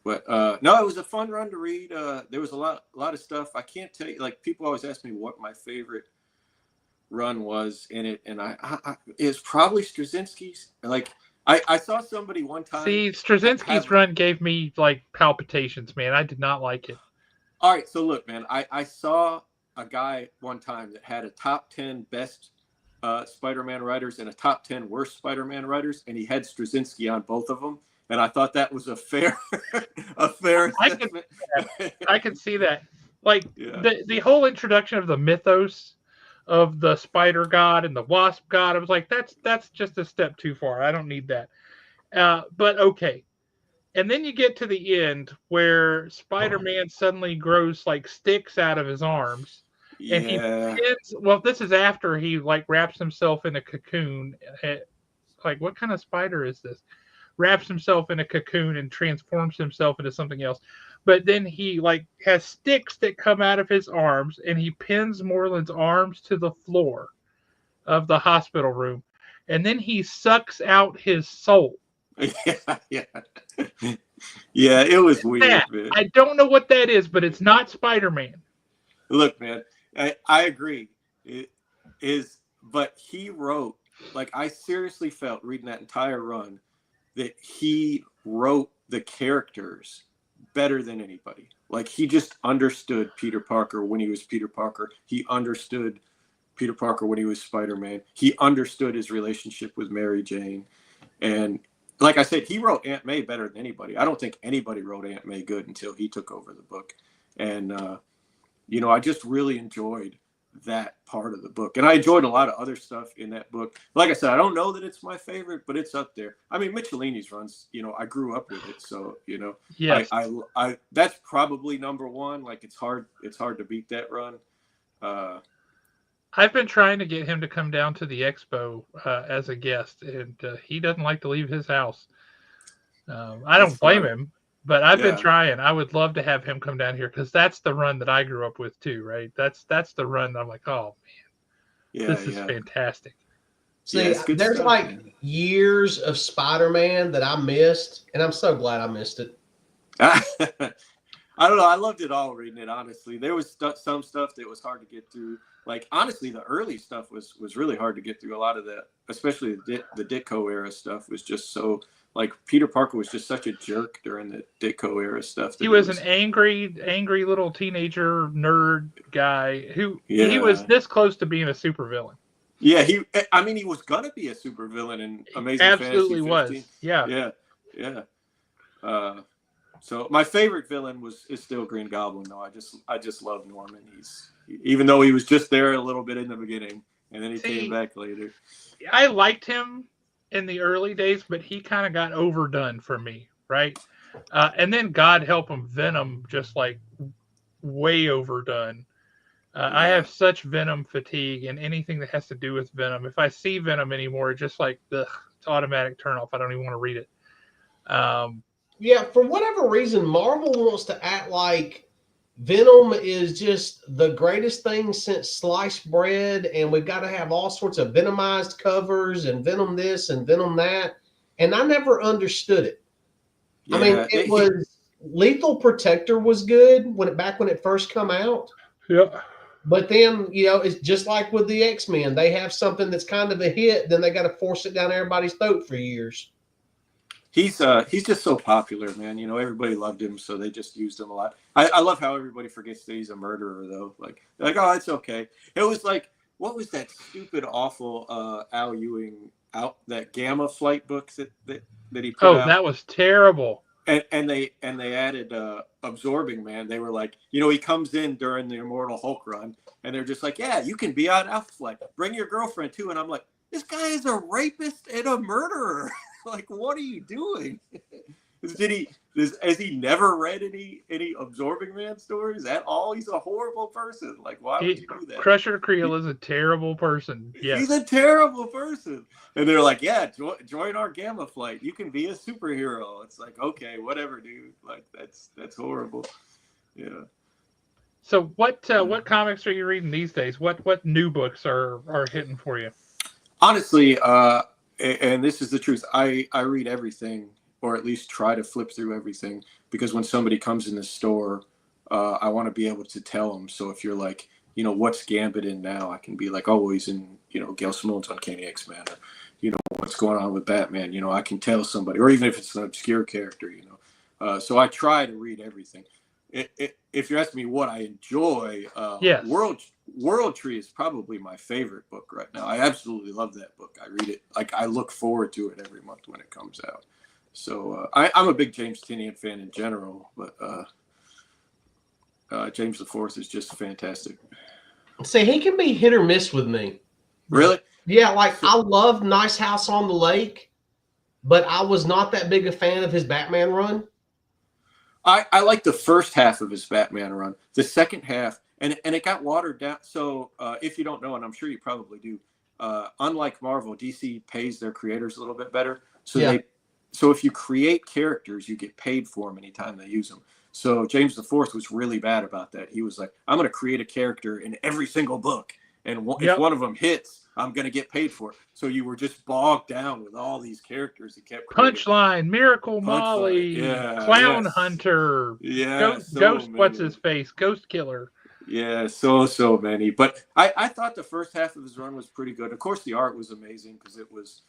but no, it was a fun run to read. There was a lot of stuff. I can't tell you. Like, people always ask me what my favorite run was in it, and I it's probably Straczynski's. Like, I saw somebody one time. See, Straczynski's run gave me like palpitations, man. I did not like it. All right, so look, man, I saw a guy one time that had a top 10 best Spider-Man writers and a top 10 worst Spider-Man writers, and he had Straczynski on both of them, and I thought that was a fair assessment. I can see that. Like, the whole introduction of the mythos of the Spider God and the Wasp God, I was like, that's just a step too far. I don't need that. But okay. And then you get to the end where Spider-Man suddenly grows like sticks out of his arms. And he pins, well, this is after he like wraps himself in a cocoon. Like, what kind of spider is this? Wraps himself in a cocoon and transforms himself into something else. But then he like has sticks that come out of his arms, and he pins Moreland's arms to the floor of the hospital room, and then he sucks out his soul. Yeah, it was weird, man. I don't know what that is, but it's not Spider-Man. Look, man, I agree. It is, but he wrote, like, I seriously felt reading that entire run that he wrote the characters better than anybody. Like, he just understood Peter Parker when he was Peter Parker. He understood Peter Parker when he was Spider-Man. He understood his relationship with Mary Jane. And like I said, he wrote Aunt May better than anybody. I don't think anybody wrote Aunt May good until he took over the book. And, I just really enjoyed that part of the book. And I enjoyed a lot of other stuff in that book. Like I said, I don't know that it's my favorite, but it's up there. I mean, Michelini's runs, I grew up with it. So, yes. I that's probably number one. Like, it's hard to beat that run. I've been trying to get him to come down to the Expo as a guest, and he doesn't like to leave his house. I don't blame him, but I've been trying. I would love to have him come down here, because that's the run that I grew up with too, right? That's the run that I'm like, oh man, this is fantastic. See, there's stuff, like years of Spider-Man that I missed, and I'm so glad I missed it. I don't know. I loved it all reading it, honestly. There was some stuff that was hard to get through. Like, honestly, the early stuff was really hard to get through. A lot of that, especially the Ditko era stuff, was just so, like, Peter Parker was just such a jerk during the Ditko era stuff. He was an angry little teenager nerd guy who he was this close to being a supervillain. Yeah, he was gonna be a supervillain in Amazing Absolutely Fantasy 15. Was. Yeah. So my favorite villain is still Green Goblin, though. I just love Norman. Even though he was just there a little bit in the beginning, and then he came back later. I liked him in the early days, but he kind of got overdone for me, right? And then, God help him, Venom just like way overdone. I have such Venom fatigue, and anything that has to do with Venom, if I see Venom anymore, it's just like, ugh, it's automatic turn off. I don't even want to read it. Yeah, for whatever reason, Marvel wants to act like Venom is just the greatest thing since sliced bread, and we've got to have all sorts of Venomized covers and Venom this and Venom that. And I never understood it. Yeah, I mean, it was Lethal Protector was good back when it first come out. Yeah. But then, it's just like with the X-Men. They have something that's kind of a hit, then they got to force it down everybody's throat for years. He's just so popular, man. You know, everybody loved him, so they just used him a lot. I love how everybody forgets that he's a murderer, though. Like, they're like, oh, it's okay. It was like, what was that stupid, awful Al Ewing that Gamma Flight book that he put out? That was terrible. And they added Absorbing Man. They were like, you know, he comes in during the Immortal Hulk run, and they're just like, yeah, you can be on Alpha Flight. Bring your girlfriend too. And I'm like, this guy is a rapist and a murderer. Like, what are you doing? Has he never read any Absorbing Man stories at all? He's a horrible person. Like, why would you do that? Crusher Creel is a terrible person. Yes. He's a terrible person. And they're like, yeah, join our Gamma Flight. You can be a superhero. It's like, okay, whatever, dude. Like, that's horrible. Yeah. So what comics are you reading these days? What new books are hitting for you? Honestly, and this is the truth, I read everything, or at least try to flip through everything, because when somebody comes in the store, I want to be able to tell them. So if you're like, you know, what's Gambit in now? I can be like, oh, he's in, you know, Gail Simone's Uncanny X-Men, or, you know, what's going on with Batman? You know, I can tell somebody, or even if it's an obscure character, you know. So I try to read everything. If you're asking me what I enjoy, yes. World Tree is probably my favorite book right now. I absolutely love that book. I read it, like, I look forward to it every month when it comes out. So I'm a big James Tynion fan in general, but James the Fourth is just fantastic. See, he can be hit or miss with me. Really? Yeah, like, I love Nice House on the Lake, but I was not that big a fan of his Batman run. I like the first half of his Batman run. The second half, and it got watered down. So if you don't know, and I'm sure you probably do, unlike Marvel, DC pays their creators a little bit better. So so if you create characters, you get paid for them anytime they use them. So James the Fourth was really bad about that. He was like, I'm going to create a character in every single book, and if one of them hits, I'm going to get paid for it. So you were just bogged down with all these characters that kept creating. Punchline, Miracle Molly, Clown Hunter, Ghost, what's his face, Ghost Killer. Yeah, so many. But I thought the first half of his run was pretty good. Of course, the art was amazing because it was,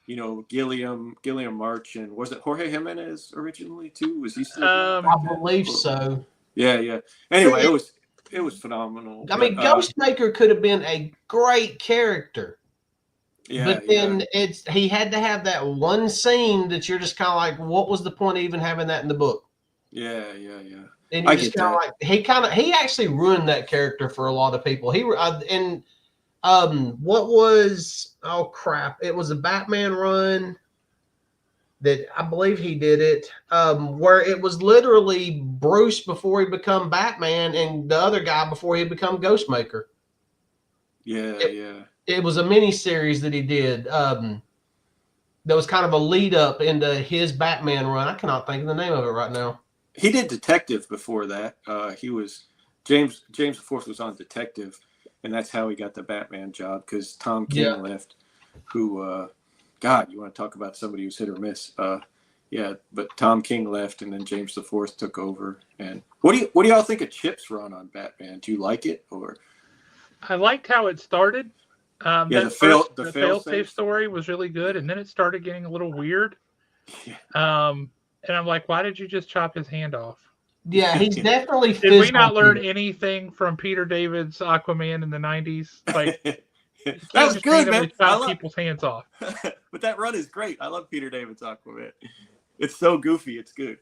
you know, Gilliam March, and was it Jorge Jimenez originally too? Was he still? I believe so. Yeah. Anyway, it was phenomenal. I mean, Ghostmaker could have been a great character. Yeah, but then he had to have that one scene that you're just kind of like, what was the point of even having that in the book? Yeah. And you just kind of like, he actually ruined that character for a lot of people. What was, oh crap, it was a Batman run that I believe he did it, where it was literally Bruce before he become Batman and the other guy before he become Ghostmaker. Yeah. It was a mini series that he did. That was kind of a lead up into his Batman run. I cannot think of the name of it right now. He did Detective before that. He was James the Fourth was on Detective, and that's how he got the Batman job, because Tom King left, who God, you want to talk about somebody who's hit or miss? But Tom King left, and then James the Fourth took over. And what do y'all think of Chip's run on Batman? Do you like it, or? I liked how it started. The fail-safe story was really good, and then it started getting a little weird. Yeah. And I'm like, why did you just chop his hand off? Yeah, he's definitely. Did we not learn anything from Peter David's Aquaman in the 90s? Like, that was good, man. Chop people's hands off. But that run is great. I love Peter David's Aquaman. It's so goofy. It's good.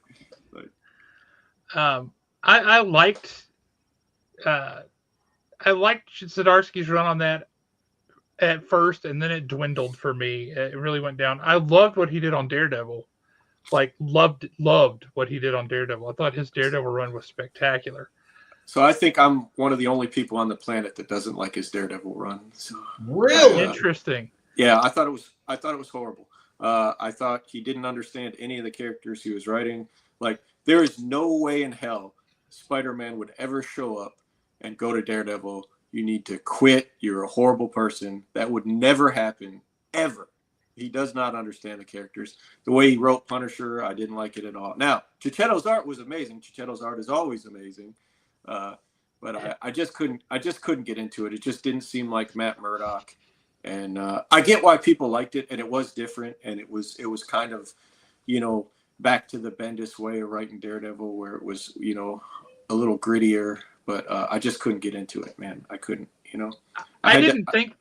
I liked Zdarsky's run on that at first, and then it dwindled for me. It really went down. I loved what he did on Daredevil. Like, loved what he did on Daredevil. I thought his Daredevil run was spectacular. So I think I'm one of the only people on the planet that doesn't like his Daredevil run. So, really interesting. Yeah, I thought it was horrible. I thought he didn't understand any of the characters he was writing. Like, there is no way in hell Spider-Man would ever show up and go to Daredevil. You need to quit. You're a horrible person. That would never happen, ever. He does not understand the characters. The way he wrote Punisher, I didn't like it at all. Now, Cicchetto's art was amazing. Cicchetto's art is always amazing. But I just couldn't get into it. It just didn't seem like Matt Murdock. And I get why people liked it, and it was different, and it was kind of, back to the Bendis way of writing Daredevil, where it was, a little grittier. But I just couldn't get into it, man. I couldn't, I didn't think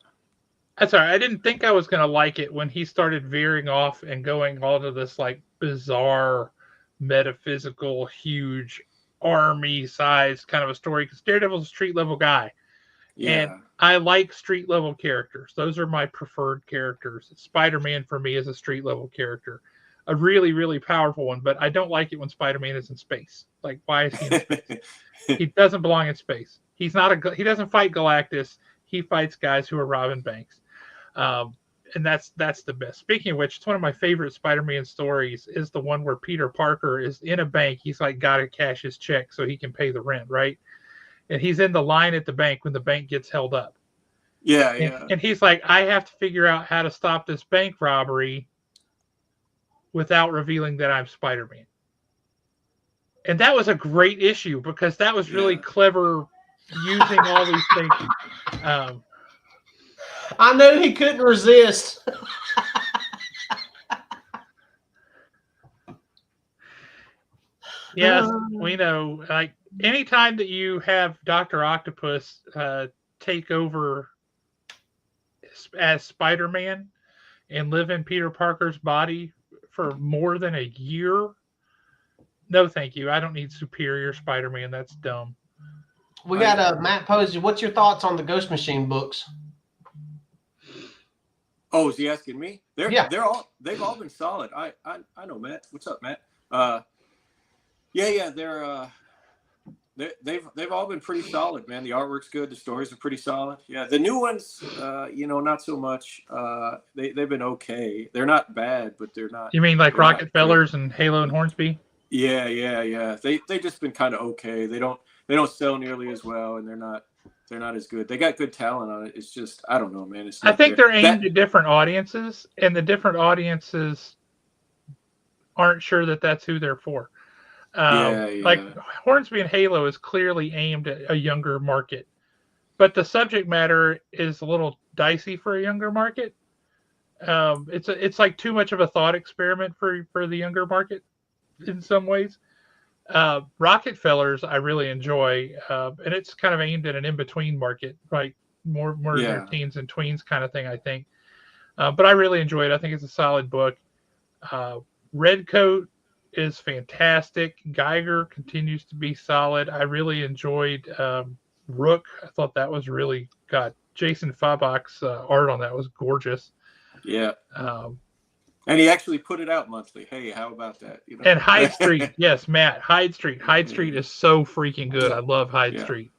I was gonna like it when he started veering off and going all to this like bizarre, metaphysical, huge army-sized kind of a story. Because Daredevil's a street level guy. And I like street level characters. Those are my preferred characters. Spider-Man for me is a street level character. A really, really powerful one, but I don't like it when Spider-Man is in space. Like, why is he in space? He doesn't belong in space. He doesn't fight Galactus. He fights guys who are robbing banks. And that's the best. Speaking of which, it's one of my favorite Spider-Man stories is the one where Peter Parker is in a bank. He's like got to cash his check so he can pay the rent, right? And he's in the line at the bank when the bank gets held up. Yeah. And he's like, I have to figure out how to stop this bank robbery without revealing that I'm Spider-Man. And that was a great issue because that was really clever using all these things. I knew he couldn't resist. Yes, we know. Like, anytime that you have Dr. Octopus take over as Spider-Man and live in Peter Parker's body for more than a year, no thank you. I don't need Superior Spider-Man. That's dumb. We got Matt Posey. What's your thoughts on the Ghost Machine books? Oh, is he asking me? They've all been solid. I know, Matt. What's up, Matt? They've all been pretty solid, man. The artwork's good. The stories are pretty solid. Yeah, the new ones, not so much. They've been okay. They're not bad, but they're not. You mean like Rockefellers and Halo and Hornsby? Yeah. They just been kind of okay. They don't sell nearly as well, and they're not as good. They got good talent on it. It's just, I don't know, man. I think they're aimed at different audiences, and the different audiences aren't sure that that's who they're for. Like Hornsby and Halo is clearly aimed at a younger market, but the subject matter is a little dicey for a younger market. It's like too much of a thought experiment for the younger market in some ways. Rockefellers I really enjoy, and it's kind of aimed at an in-between market, right? More teens and tweens kind of thing, I think. But I really enjoy it. I think it's a solid book. Redcoat is fantastic. Geiger continues to be solid. I really enjoyed Rook. I thought that was really Jason Fabach's art on that was gorgeous. Yeah. And he actually put it out monthly. Hey, how about that? And Hyde Street, yes, Matt. Hyde Street. Hyde Street is so freaking good. I love Hyde Street.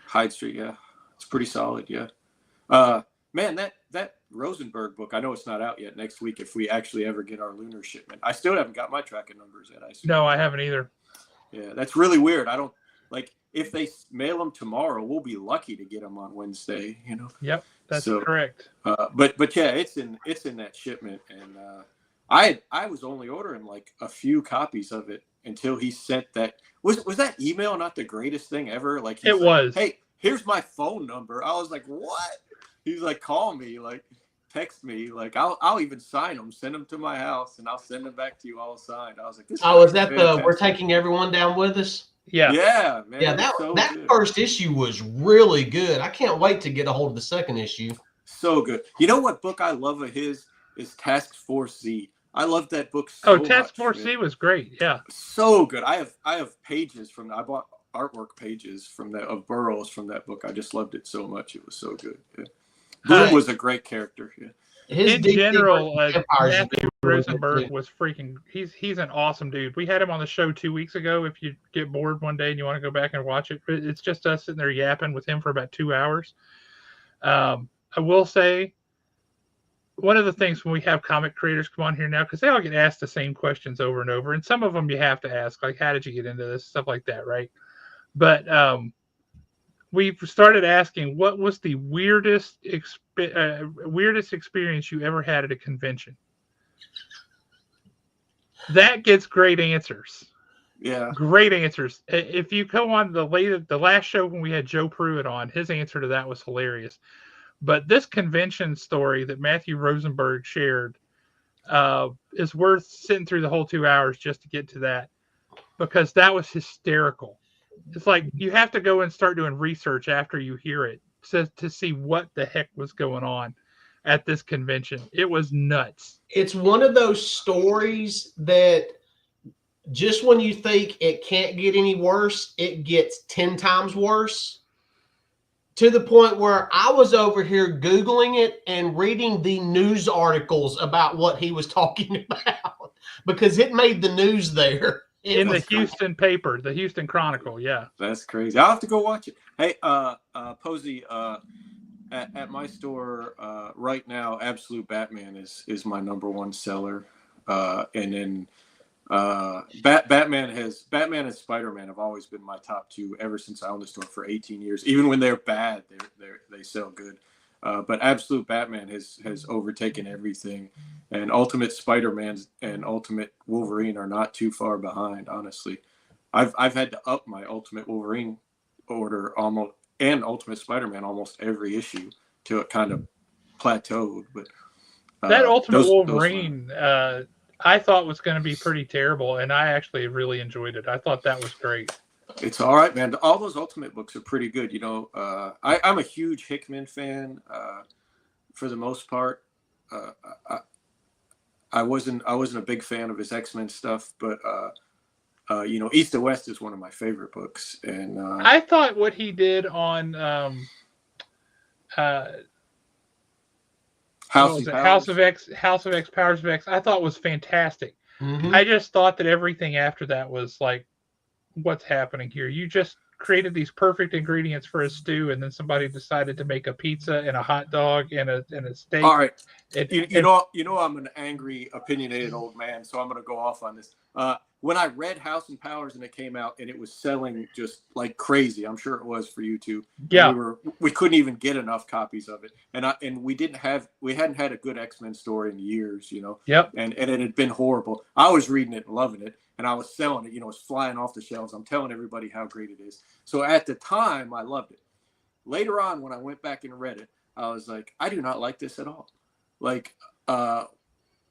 Hyde Street, yeah, it's pretty solid. Yeah. Man, that Rosenberg book. I know it's not out yet. Next week, if we actually ever get our lunar shipment, I still haven't got my tracking numbers yet. No, I haven't either. Yeah, that's really weird. I don't like if they mail them tomorrow. We'll be lucky to get them on Wednesday. Yep, that's correct. But yeah, it's in that shipment, and I was only ordering like a few copies of it until he sent that. Was that email not the greatest thing ever? Like it was. Hey, here's my phone number. I was like, what? He's like, call me, like, text me, like, I'll even sign them, send them to my house, and I'll send them back to you all signed. I was like, is that fantastic. We're taking everyone down with us? Yeah, man. Yeah, that first issue was really good. I can't wait to get a hold of the second issue. So good. You know what book I love of his is Task Force Z. I love that book so much. Task Force Z was great. Yeah, so good. I have pages from. I bought artwork pages from that of Burroughs from that book. I just loved it so much. It was so good. Yeah. Boom was a great character. Yeah. In general, Matthew Rosenberg was freaking. He's an awesome dude. We had him on the show 2 weeks ago. If you get bored one day and you want to go back and watch it, it's just us sitting there yapping with him for about 2 hours. I will say, one of the things when we have comic creators come on here now, because they all get asked the same questions over and over, and some of them you have to ask, like, how did you get into this, stuff like that, right? But we've started asking, what was the weirdest experience you ever had at a convention? That gets great answers. Yeah, great answers. If you go on the last show when we had Joe Pruitt on, his answer to that was hilarious. But this convention story that Matthew Rosenberg shared is worth sitting through the whole 2 hours just to get to that, because that was hysterical. It's like you have to go and start doing research after you hear it to see what the heck was going on at this convention. It was nuts. It's one of those stories that just when you think it can't get any worse, it gets 10 times worse, to the point where I was over here Googling it and reading the news articles about what he was talking about because it made the news there. In the Houston paper, the Houston Chronicle, yeah. That's crazy. I'll have to go watch it. Hey, Posey, at my store right now, Absolute Batman is my #1 seller, and then Batman and Spider-Man have always been my top 2 ever since I owned the store for 18 years. Even when they're bad, they sell good. But Absolute Batman has overtaken everything, and Ultimate Spider-Man and Ultimate Wolverine are not too far behind. Honestly, I've had to up my Ultimate Wolverine order almost, and Ultimate Spider-Man almost every issue till it kind of plateaued. But that Ultimate Wolverine, I thought was going to be pretty terrible, and I actually really enjoyed it. I thought that was great. It's all right, man. All those Ultimate books are pretty good. You know, I'm a huge Hickman fan for the most part. I wasn't a big fan of his X-Men stuff, but you know, East to West is one of my favorite books. And I thought what he did on House of X, Powers of X, I thought was fantastic. Mm-hmm. I just thought that everything after that was like, what's happening here? You just created these perfect ingredients for a stew, and then somebody decided to make a pizza and a hot dog and a steak. All right, you know I'm an angry, opinionated old man, so I'm going to go off on this. When I read House and Powers and it came out and it was selling just like crazy, I'm sure it was for you too. Yeah, we couldn't even get enough copies of it, and we hadn't had a good X-Men story in years, you know. Yep. And it had been horrible. I was reading it and loving it, and I was selling it. You know, it's flying off the shelves. I'm telling everybody how great it is. So at the time, I loved it. Later on, when I went back and read it, I was like, I do not like this at all. Like,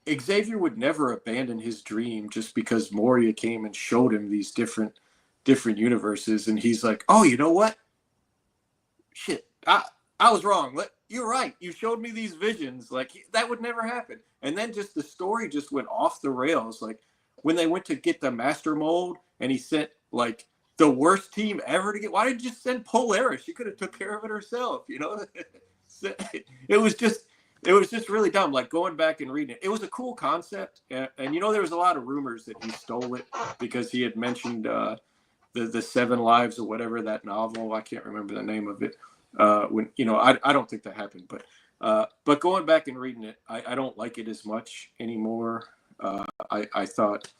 Xavier would never abandon his dream just because Moria came and showed him these different universes, and he's like, oh, you know what? Shit, I was wrong. You're right. You showed me these visions. Like, that would never happen. And then just the story just went off the rails. Like, when they went to get the Master Mold, and he sent like the worst team ever to get. Why did you just send Polaris? She could have took care of it herself. You know, it was just really dumb. Like, going back and reading it, it was a cool concept, and you know, there was a lot of rumors that he stole it because he had mentioned the 7 Lives or whatever, that novel. I can't remember the name of it. When, you know, I don't think that happened, but going back and reading it, I don't like it as much anymore. I thought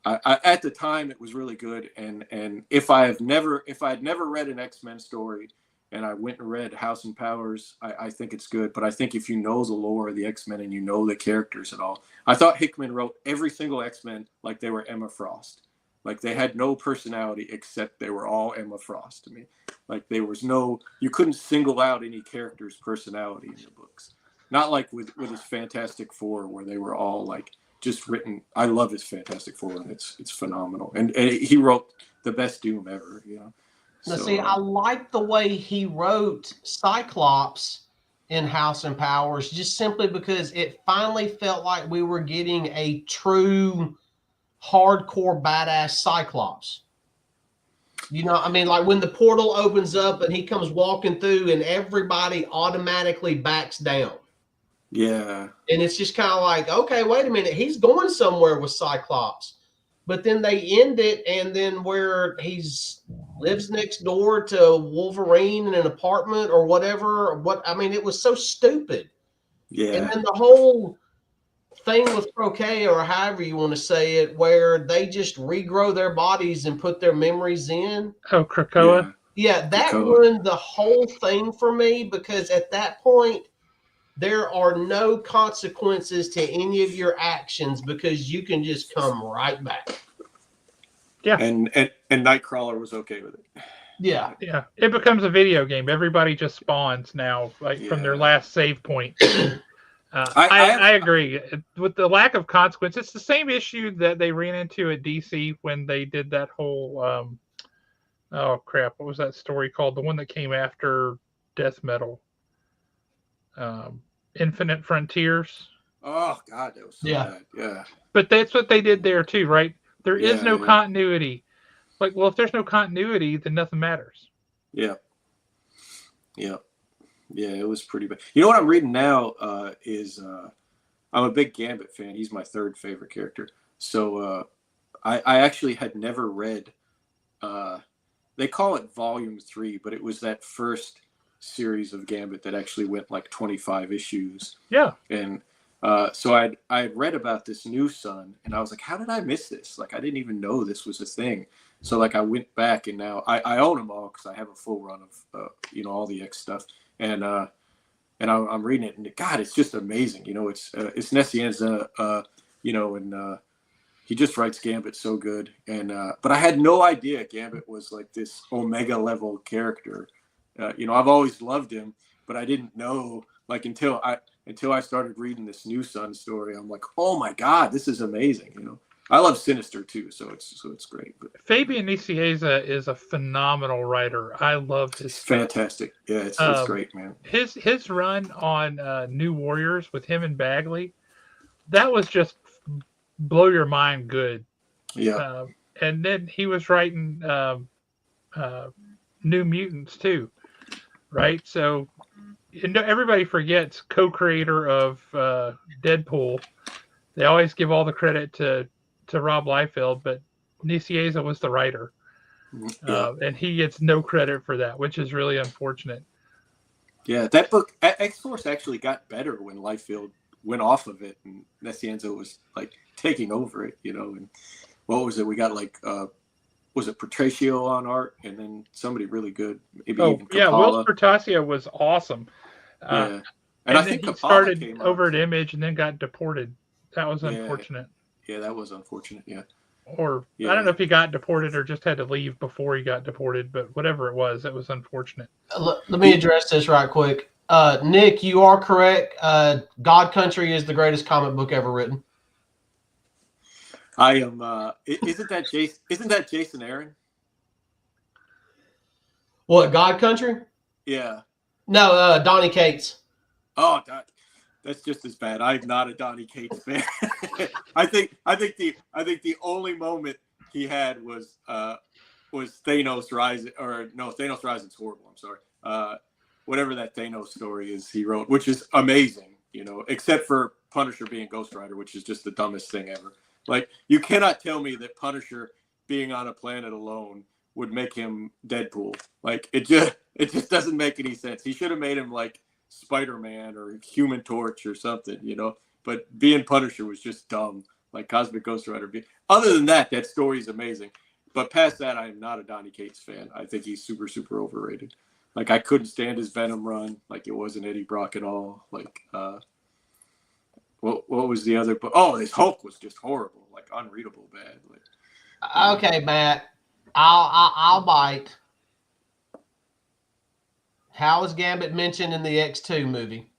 at the time it was really good, and if I had never read an X-Men story and I went and read House and Powers, I think it's good. But I think if you know the lore of the X-Men and you know the characters at all, I thought Hickman wrote every single X-Men like they were Emma Frost. Like, they had no personality except they were all Emma Frost to me. Like, you couldn't single out any character's personality in the books. Not like with his Fantastic Four, where they were all like just written. I love his Fantastic Four, and it's phenomenal. And he wrote the best Doom ever, you know. Now, see, I like the way he wrote Cyclops in House and Powers, just simply because it finally felt like we were getting a true hardcore badass Cyclops. You know, I mean, like when the portal opens up and he comes walking through and everybody automatically backs down. Yeah. And it's just kind of like, okay, wait a minute. He's going somewhere with Cyclops. But then they end it, and then where he's lives next door to Wolverine in an apartment or whatever. I mean, it was so stupid. Yeah. And then the whole thing with Croquet, or however you want to say it, where they just regrow their bodies and put their memories in. Oh, Krakoa. Yeah, that Krakoa. ruined the whole thing for me, because at that point, there are no consequences to any of your actions because you can just come right back. Yeah. And Nightcrawler was okay with it. Yeah. Yeah, it becomes a video game. Everybody just spawns now, like from their last save point. I agree with the lack of consequence. It's the same issue that they ran into at DC when they did that whole. Oh crap! What was that story called? The one that came after Death Metal. Infinite Frontiers. Oh God, that was so bad. Yeah. But that's what they did there too, right? There is no Yeah. continuity. Like, well, if there's no continuity, then nothing matters. Yeah. Yeah. Yeah, it was pretty bad. You know what I'm reading now is I'm a big Gambit fan. He's my third favorite character. So I actually had never read. They call it Volume 3, but it was that first series of Gambit that actually went like 25 issues. Yeah. And so I had read about this new Son, and I was like, how did I miss this? Like, I didn't even know this was a thing. So like I went back, and now I own them all because I have a full run of all the X stuff. And I'm reading it, and God, it's just amazing. It's Nessienza, and he just writes Gambit so good. And but I had no idea Gambit was like this Omega level character. I've always loved him, but I didn't know until I started reading this new Son story. I'm like, oh my God, this is amazing. I love Sinister too, so it's great. But Fabian Nicieza is a phenomenal writer. I love his stuff. Fantastic. Yeah, it's great, man. His run on New Warriors with him and Bagley, that was just blow your mind good. Yeah. And then he was writing New Mutants too, right? So everybody forgets co-creator of Deadpool. They always give all the credit to Rob Liefeld, but Nicieza was the writer. And he gets no credit for that, which is really unfortunate. Yeah, that book, X-Force actually got better when Liefeld went off of it, and Nessienza was like taking over it, and what was it? We got was it Patricio on art, and then somebody really good. Maybe even Capalla. Will Portacio was awesome. Yeah. And I think he started over at Image and then got deported. That was unfortunate. Yeah, that was unfortunate, yeah. Or I don't know if he got deported or just had to leave before he got deported, but whatever it was unfortunate. Let me address this right quick. Nick, you are correct. God Country is the greatest comic book ever written. I am. Isn't that Jason Aaron? What, God Country? Yeah. No, Donny Cates. Oh, that's just as bad. I'm not a Donny Cates fan. I think the only moment he had was Thanos Rising, or no, Thanos Rising's horrible. I'm sorry. Whatever that Thanos story is he wrote, which is amazing, except for Punisher being Ghost Rider, which is just the dumbest thing ever. Like, you cannot tell me that Punisher being on a planet alone would make him Deadpool. Like, it just doesn't make any sense. He should have made him like Spider-Man or Human Torch or something, but being Punisher was just dumb, like Cosmic Ghost Rider. Other than that story is amazing, but past that, I am not a Donny Cates fan. I think he's super, super overrated. Like, I couldn't stand his Venom run. Like, it wasn't Eddie Brock at all. Like, what was the other book? Oh, his Hulk was just horrible, like unreadable bad. Like, okay, Matt, I'll bite. How is Gambit mentioned in the X2 movie?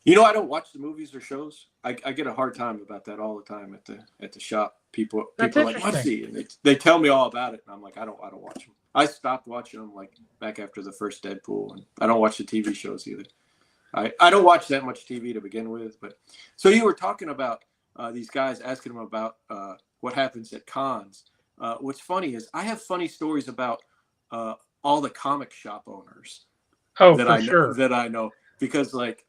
I don't watch the movies or shows. I get a hard time about that all the time at the shop. People are like, "What's he?" And they tell me all about it, and I'm like, I don't watch them. I stopped watching them like back after the first Deadpool, and I don't watch the TV shows either. I don't watch that much TV to begin with. But so you were talking about these guys asking them about what happens at cons. What's funny is I have funny stories about all the comic shop owners. Oh, for sure. That I know. Because like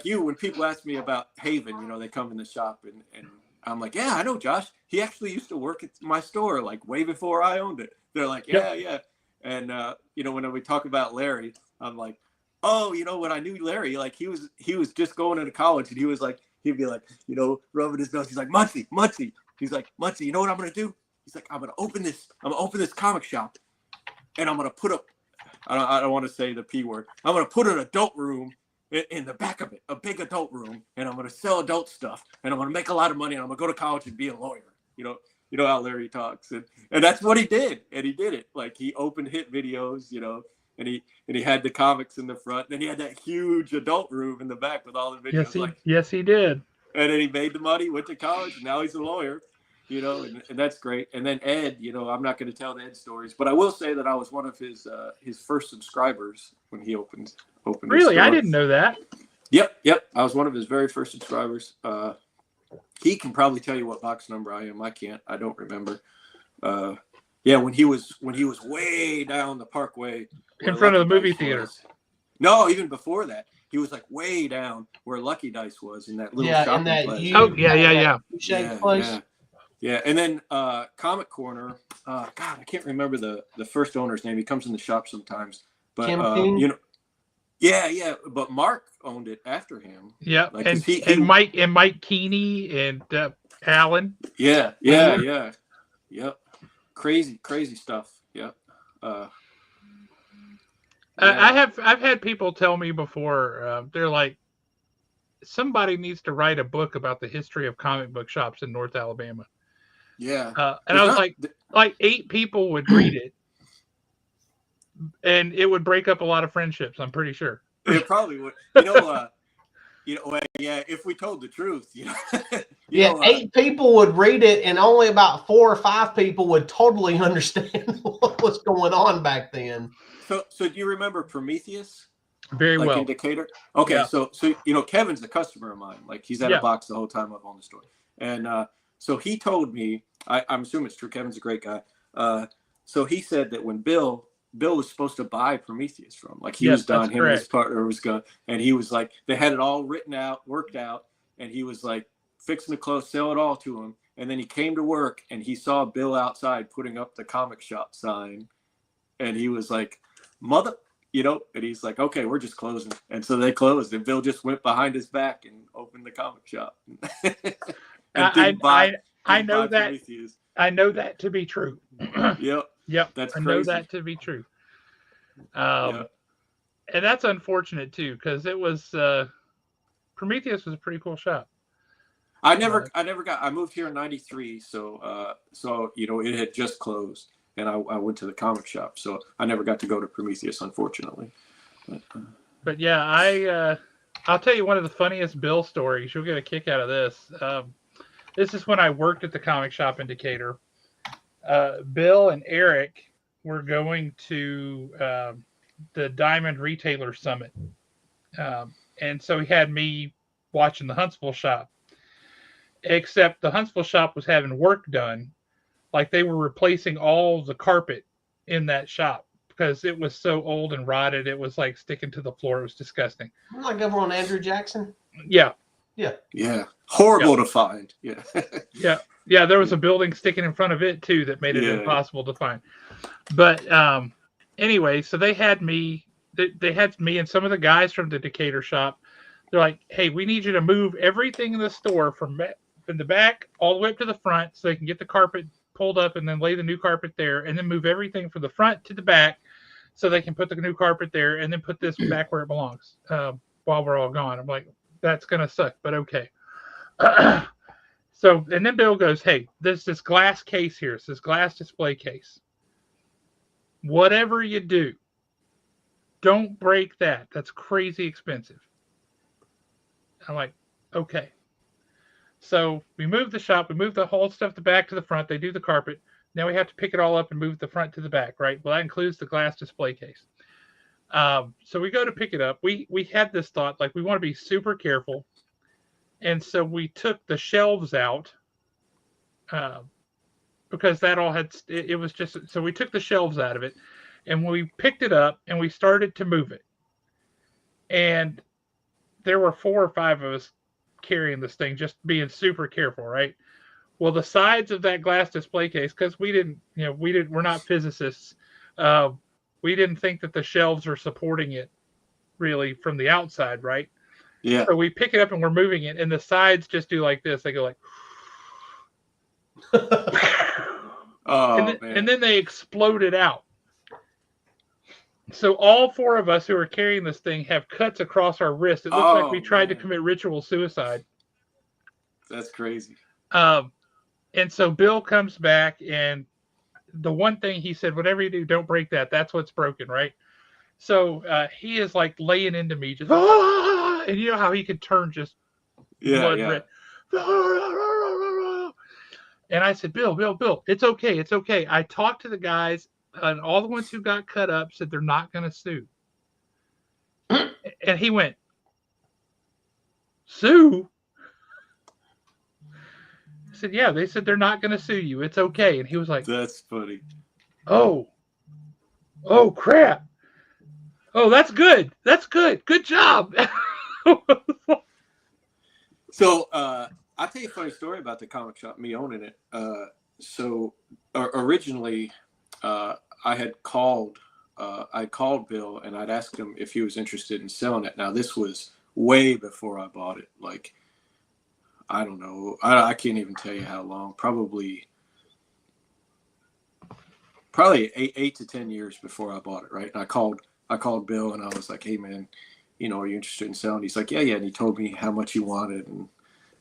you, when people ask me about Haven, they come in the shop and I'm like, yeah, I know Josh. He actually used to work at my store like way before I owned it. They're like, yeah. And when we talk about Larry, I'm like, oh, when I knew Larry, like he was just going into college, and he'd be like, rubbing his nose. He's like, Muncie. He's like, Muncie, you know what I'm gonna do? He's like, I'm gonna open this comic shop, and I'm gonna put up. I don't want to say the P word. I'm going to put an adult room in the back of it, a big adult room, and I'm going to sell adult stuff, and I'm going to make a lot of money, and I'm going to go to college and be a lawyer. You know how Larry talks, and that's what he did, and he did it. Like he opened hit videos, and he had the comics in the front, and then he had that huge adult room in the back with all the videos. Yes, he did. And then he made the money, went to college, and now he's a lawyer, and that's great. And then Ed, I'm not going to tell the Ed stories, but I will say that I was one of his first subscribers when he opened. Really, I didn't know that. Yep. I was one of his very first subscribers. He can probably tell you what box number I am. I can't. I don't remember. When he was way down the Parkway in front of the movie theater. No, even before that, he was like way down where Lucky Dice was in that little shopping place. Yeah. And then Comic Corner. God, I can't remember the first owner's name. He comes in the shop sometimes, but Yeah, but Mark owned it after him. Yeah, and Mike Keeney and Alan. Yeah. Yep. Crazy stuff. Yeah. I've had people tell me before. They're like, somebody needs to write a book about the history of comic book shops in North Alabama. Yeah. And I was like 8 people would read it. And it would break up a lot of friendships, I'm pretty sure. It probably would. If we told the truth, 8 people would read it, and only about 4 or 5 people would totally understand what was going on back then. So do you remember Prometheus? Very well. In Decatur? Okay, yeah. So Kevin's a customer of mine. Like he's at a box the whole time I've owned the store. And so he told me, I'm assuming it's true, Kevin's a great guy. So he said that when Bill was supposed to buy Prometheus from. Like he was done, him and his partner was gone. And he was like, they had it all written out, worked out. And he was like fixing the clothes, sell it all to him. And then he came to work and he saw Bill outside putting up the comic shop sign. And he was like, and he's like, okay, we're just closing. And so they closed and Bill just went behind his back and opened the comic shop. I know that to be true. Yep. That's crazy. I know that to be true. And that's unfortunate too, because it was Prometheus was a pretty cool shop. I moved here in '93, so it had just closed, and I went to the comic shop, so I never got to go to Prometheus, unfortunately. But yeah, I'll tell you one of the funniest Bill stories. You'll get a kick out of this. This is when I worked at the comic shop in Decatur. Bill and Eric were going to the Diamond Retailer Summit. And so he had me watching the Huntsville shop. Except the Huntsville shop was having work done. Like they were replacing all the carpet in that shop because it was so old and rotted. It was like sticking to the floor. It was disgusting. Like over on Andrew Jackson? Yeah. Horrible to find. Yeah, there was a building sticking in front of it too that made it impossible to find. But anyway, so they had me and some of the guys from the Decatur shop. They're like, hey, we need you to move everything in the store from the back all the way up to the front so they can get the carpet pulled up and then lay the new carpet there, and then move everything from the front to the back so they can put the new carpet there and then put this back where it belongs while we're all gone. I'm like, that's going to suck, but okay. So, and then Bill goes, hey, there's this glass case here. It's this glass display case. Whatever you do, don't break that. That's crazy expensive. I'm like, okay. So we move the shop. We move the whole stuff back to the front. They do the carpet. Now we have to pick it all up and move the front to the back, right? Well, that includes the glass display case. So we go to pick it up. We had this thought, like we want to be super careful. And so we took the shelves out because that all had, it was just, so we took the shelves out of it and we picked it up and we started to move it. And there were 4 or 5 of us carrying this thing, just being super careful, right? Well, the sides of that glass display case, because we're not physicists. We didn't think that the shelves are supporting it really from the outside, right? Yeah. So we pick it up and we're moving it, and the sides just do like this. They go like, and then they exploded out. So all 4 of us who are carrying this thing have cuts across our wrist. It looks like we tried to commit ritual suicide. That's crazy. And so Bill comes back, and the one thing he said, whatever you do, don't break that. That's what's broken, right? So he is like laying into me, just, and you know how he could turn just blood red. And I said, Bill, it's okay. I talked to the guys, and all the ones who got cut up said they're not going to sue. And he went, sue? I said, yeah, they said they're not going to sue you. It's okay. And he was like, That's funny. Oh crap. Oh, that's good. Good job. So I'll tell you a funny story about the comic shop, me owning it. Originally, I called Bill, and I'd asked him if he was interested in selling it. Now, this was way before I bought it. Like, I don't know. I can't even tell you how long. Probably 8 to 10 years before I bought it, right? And I called Bill, and I was like, hey, man, are you interested in selling? He's like, yeah. And he told me how much he wanted, and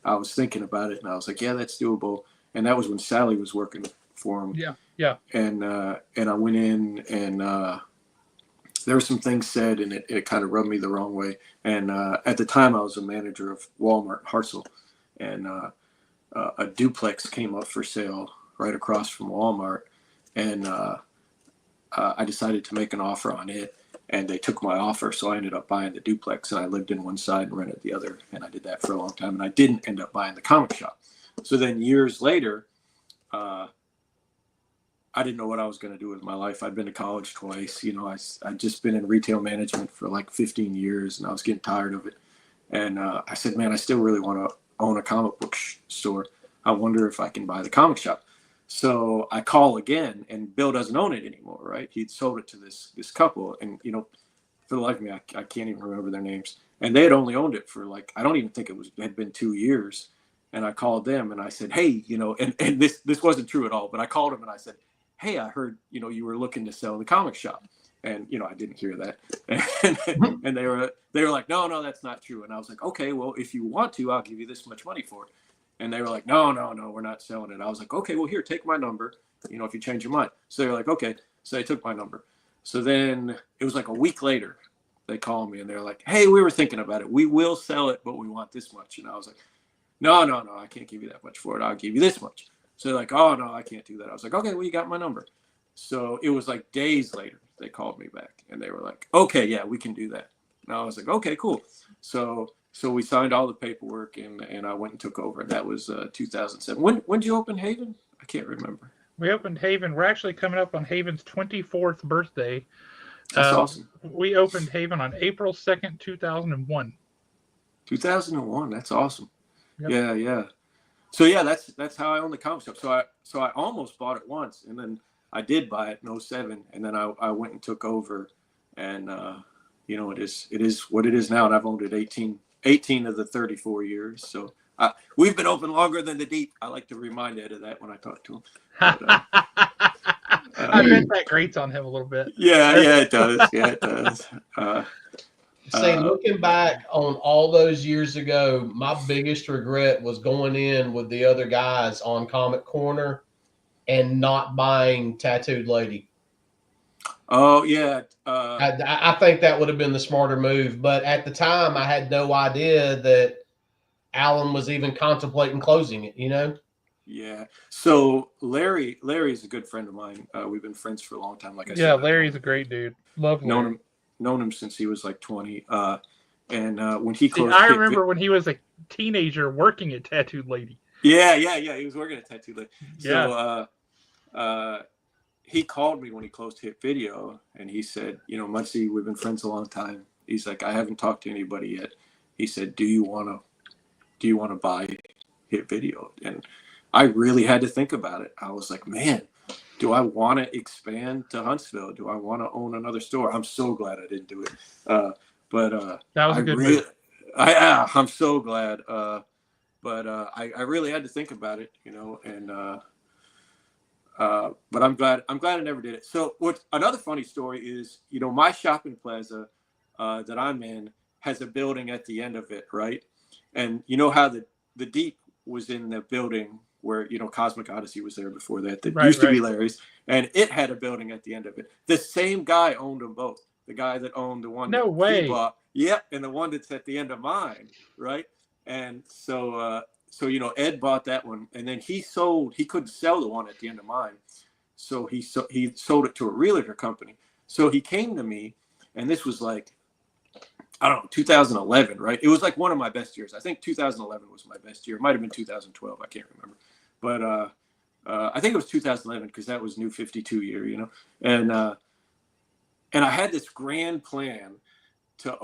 I was thinking about it, and I was like, yeah, that's doable. And that was when Sally was working for him. Yeah. And I went in, and there were some things said, and it kind of rubbed me the wrong way. And at the time, I was a manager of Walmart in Hartsville, and a duplex came up for sale right across from Walmart, and I decided to make an offer on it. And they took my offer, so I ended up buying the duplex, and I lived in one side and rented the other, and I did that for a long time, and I didn't end up buying the comic shop. So then years later, I didn't know what I was going to do with my life. I'd been to college twice. I'd just been in retail management for like 15 years, and I was getting tired of it. And I said, man, I still really want to own a comic book store. I wonder if I can buy the comic shop. So I call again, and Bill doesn't own it anymore, right? He'd sold it to this couple, and for the life of me, I can't even remember their names. And they had only owned it for I don't even think it had been 2 years. And I called them, and I said, hey, and this wasn't true at all, but I called them and I said, hey, I heard you were looking to sell the comic shop, and I didn't hear that, and they were like, no, that's not true. And I was like, okay, well, if you want to, I'll give you this much money for it. And they were like, no, we're not selling it. I was like, okay, well, here, take my number, if you change your mind. So they were like, okay. So they took my number. So then it was like a week later, they called me, and they're like, hey, we were thinking about it. We will sell it, but we want this much. And I was like, no, I can't give you that much for it. I'll give you this much. So they're like, oh, no, I can't do that. I was like, okay, well, you got my number. So it was like days later, they called me back, and they were like, okay, yeah, we can do that. And I was like, okay, cool. So we signed all the paperwork, and I went and took over. That was 2007. When did you open Haven? I can't remember. We opened Haven. We're actually coming up on Haven's 24th birthday. That's awesome. We opened Haven on April 2nd, 2001. 2001. That's awesome. Yep. Yeah. So yeah, that's how I own the comic shop. So I almost bought it once, and then I did buy it in 2007, and then I went and took over, and it is what it is now, and I've owned it 18 of the 34 years. So we've been open longer than the Deep. I like to remind Ed of that when I talk to him. But, I bet that grates on him a little bit. Yeah, it does. Yeah, it does. See, looking back on all those years ago, my biggest regret was going in with the other guys on Comic Corner and not buying Tattooed Lady. Oh, yeah. I think that would have been the smarter move. But at the time, I had no idea that Alan was even contemplating closing it, Yeah. So Larry's a good friend of mine. We've been friends for a long time. Like I said. Yeah, Larry's a great dude. Love Larry. Known him since he was like 20. And when he closed, I remember when he was a teenager working at Tattooed Lady. Yeah. He was working at Tattooed Lady. Yeah. So he called me when he closed Hit Video, and he said, Muncie, we've been friends a long time. He's like, I haven't talked to anybody yet. He said, do you want to buy Hit Video? And I really had to think about it. I was like, man, do I want to expand to Huntsville? Do I want to own another store? I'm so glad I didn't do it. But that was a good move. I'm so glad. But I really had to think about it, and but I'm glad I never did it. So another funny story is, my shopping plaza that I'm in has a building at the end of it, right? And you know how the Deep was in the building where, you know, Cosmic Odyssey was there before that. That Right, used to be right. Larry's, and it had a building at the end of it. The same guy owned them both. The guy that owned the one No that way. he bought, yep, and the one that's at the end of mine, right? And so, you know, Ed bought that one, and then he couldn't sell the one at the end of mine, so he sold it to a realtor company. So he came to me, and this was like, I don't know, 2011, right? It was like one of my best years. I think 2011 was my best year. It might have been 2012. I can't remember. But I think it was 2011 because that was New 52 year, you know. And I had this grand plan to,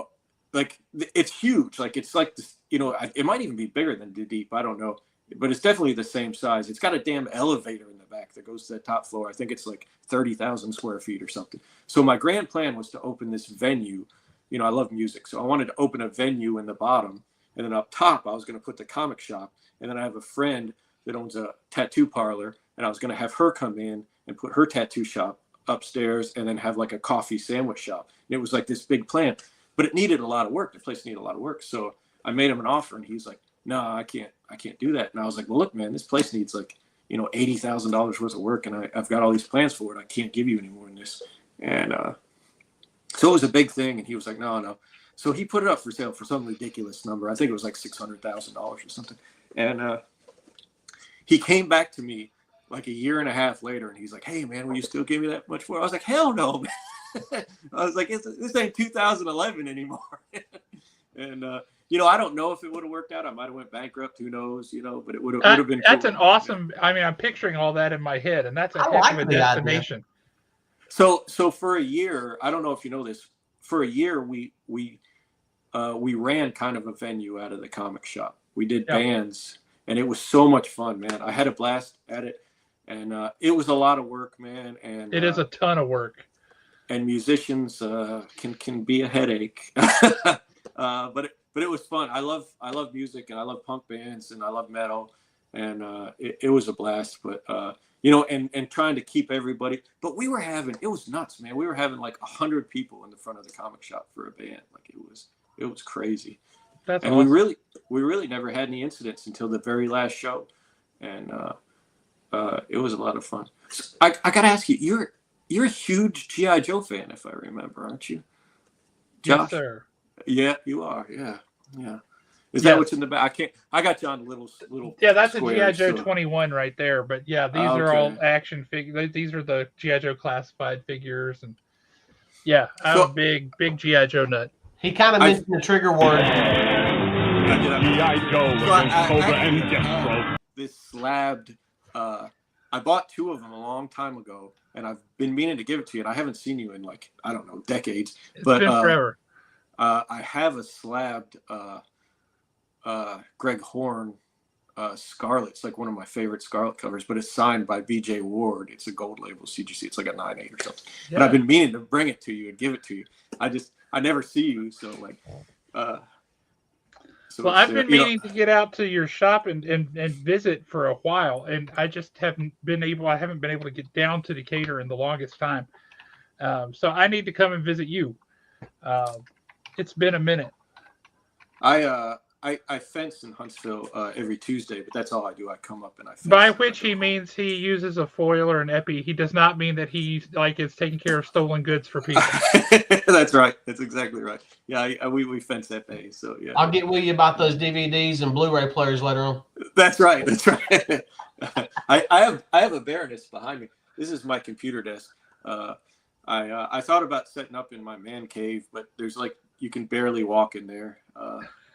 like, it's huge. Like, it's like this, you know, it might even be bigger than the Deep. I don't know. But it's definitely the same size. It's got a damn elevator in the back that goes to the top floor. I think it's like 30,000 square feet or something. So my grand plan was to open this venue. You know, I love music, so I wanted to open a venue in the bottom, and then up top, I was going to put the comic shop. And then I have a friend that owns a tattoo parlor, and I was going to have her come in and put her tattoo shop upstairs, and then have like a coffee sandwich shop. And it was like this big plan, but it needed a lot of work. The place needed a lot of work, so I made him an offer, and he's like, "No, I can't do that." And I was like, "Well, look, man, this place needs like, you know, $80,000 worth of work, and I've got all these plans for it. I can't give you any more than this." And so it was a big thing, and he was like, no. So he put it up for sale for some ridiculous number. I think it was like $600,000 or something. And he came back to me like a year and a half later, and he's like, "Hey, man, will you still give me that much for it?" I was like, "Hell no, man." I was like, this ain't 2011 anymore. And, you know, I don't know if it would have worked out. I might have went bankrupt. Who knows, you know, but it would have been That's cool. an awesome, I mean, I'm picturing all that in my head, and that's a I heck like of a the idea. destination. So for a year, I don't know if you know this, for a year we ran kind of a venue out of the comic shop. We did bands, and it was so much fun, man. I had a blast at it, and it was a lot of work, man. And it is a ton of work. And musicians can be a headache, but it was fun. I love music, and I love punk bands, and I love metal, and it was a blast. But you know, and trying to keep everybody. But it was nuts, man. We were having like 100 people in the front of the comic shop for a band. Like it was crazy. That's and awesome. we really never had any incidents until the very last show, and it was a lot of fun. So I gotta ask you, you're a huge G.I. Joe fan, if I remember, aren't you, Josh? Yes, sir. Yeah, you are. Yeah. Is that what's in the back? I got you on little. Yeah, that's squares, a G.I. Joe so. 21 right there. But yeah, these are all action figures. These are the G.I. Joe classified figures, and yeah, I'm a big G.I. Joe nut. He kind of mentioned the trigger word. G.I. Joe against Cobra and Destro. This slabbed. I bought 2 of them a long time ago, and I've been meaning to give it to you, and I haven't seen you in like, I don't know, decades. It's been forever. I have a slabbed Greg Horn Scarlet. It's like one of my favorite Scarlet covers, but it's signed by BJ Ward. It's a gold label CGC. It's like a 9.8 or something. Yeah. But I've been meaning to bring it to you and give it to you. I never see you, so like. Well, I've been meaning to get out to your shop and visit for a while, and I just haven't been able. I haven't been able to get down to Decatur in the longest time. So I need to come and visit you. It's been a minute. I fence in Huntsville every Tuesday, but that's all I do. I come up and I fence. By which he means he uses a foil or an epi. He does not mean that he is taking care of stolen goods for people. That's right. That's exactly right. Yeah, we fence epee. So yeah. I'll get with you about those DVDs and Blu-ray players later on. That's right. That's right. I have a Baroness behind me. This is my computer desk. I thought about setting up in my man cave, but there's like you can barely walk in there.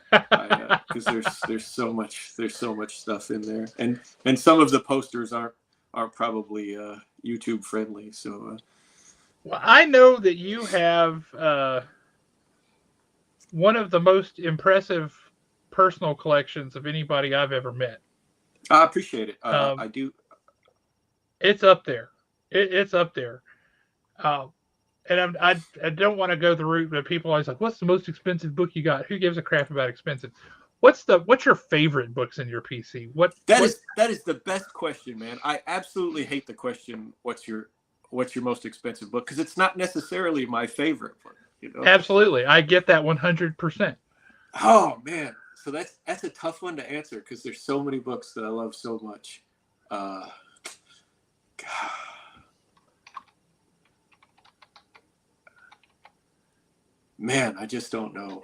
Because there's so much stuff in there, and some of the posters aren't probably YouTube friendly. So, well, I know that you have one of the most impressive personal collections of anybody I've ever met. I appreciate it. I do. It's up there. It's up there. And I don't want to go the route, but people are always like, "What's the most expensive book you got?" Who gives a crap about expensive? What's your favorite books in your PC? That is the best question, man. I absolutely hate the question. What's your most expensive book? Because it's not necessarily my favorite book. You know? Absolutely, I get that 100%. Oh man, so that's a tough one to answer because there's so many books that I love so much. Man, I just don't know.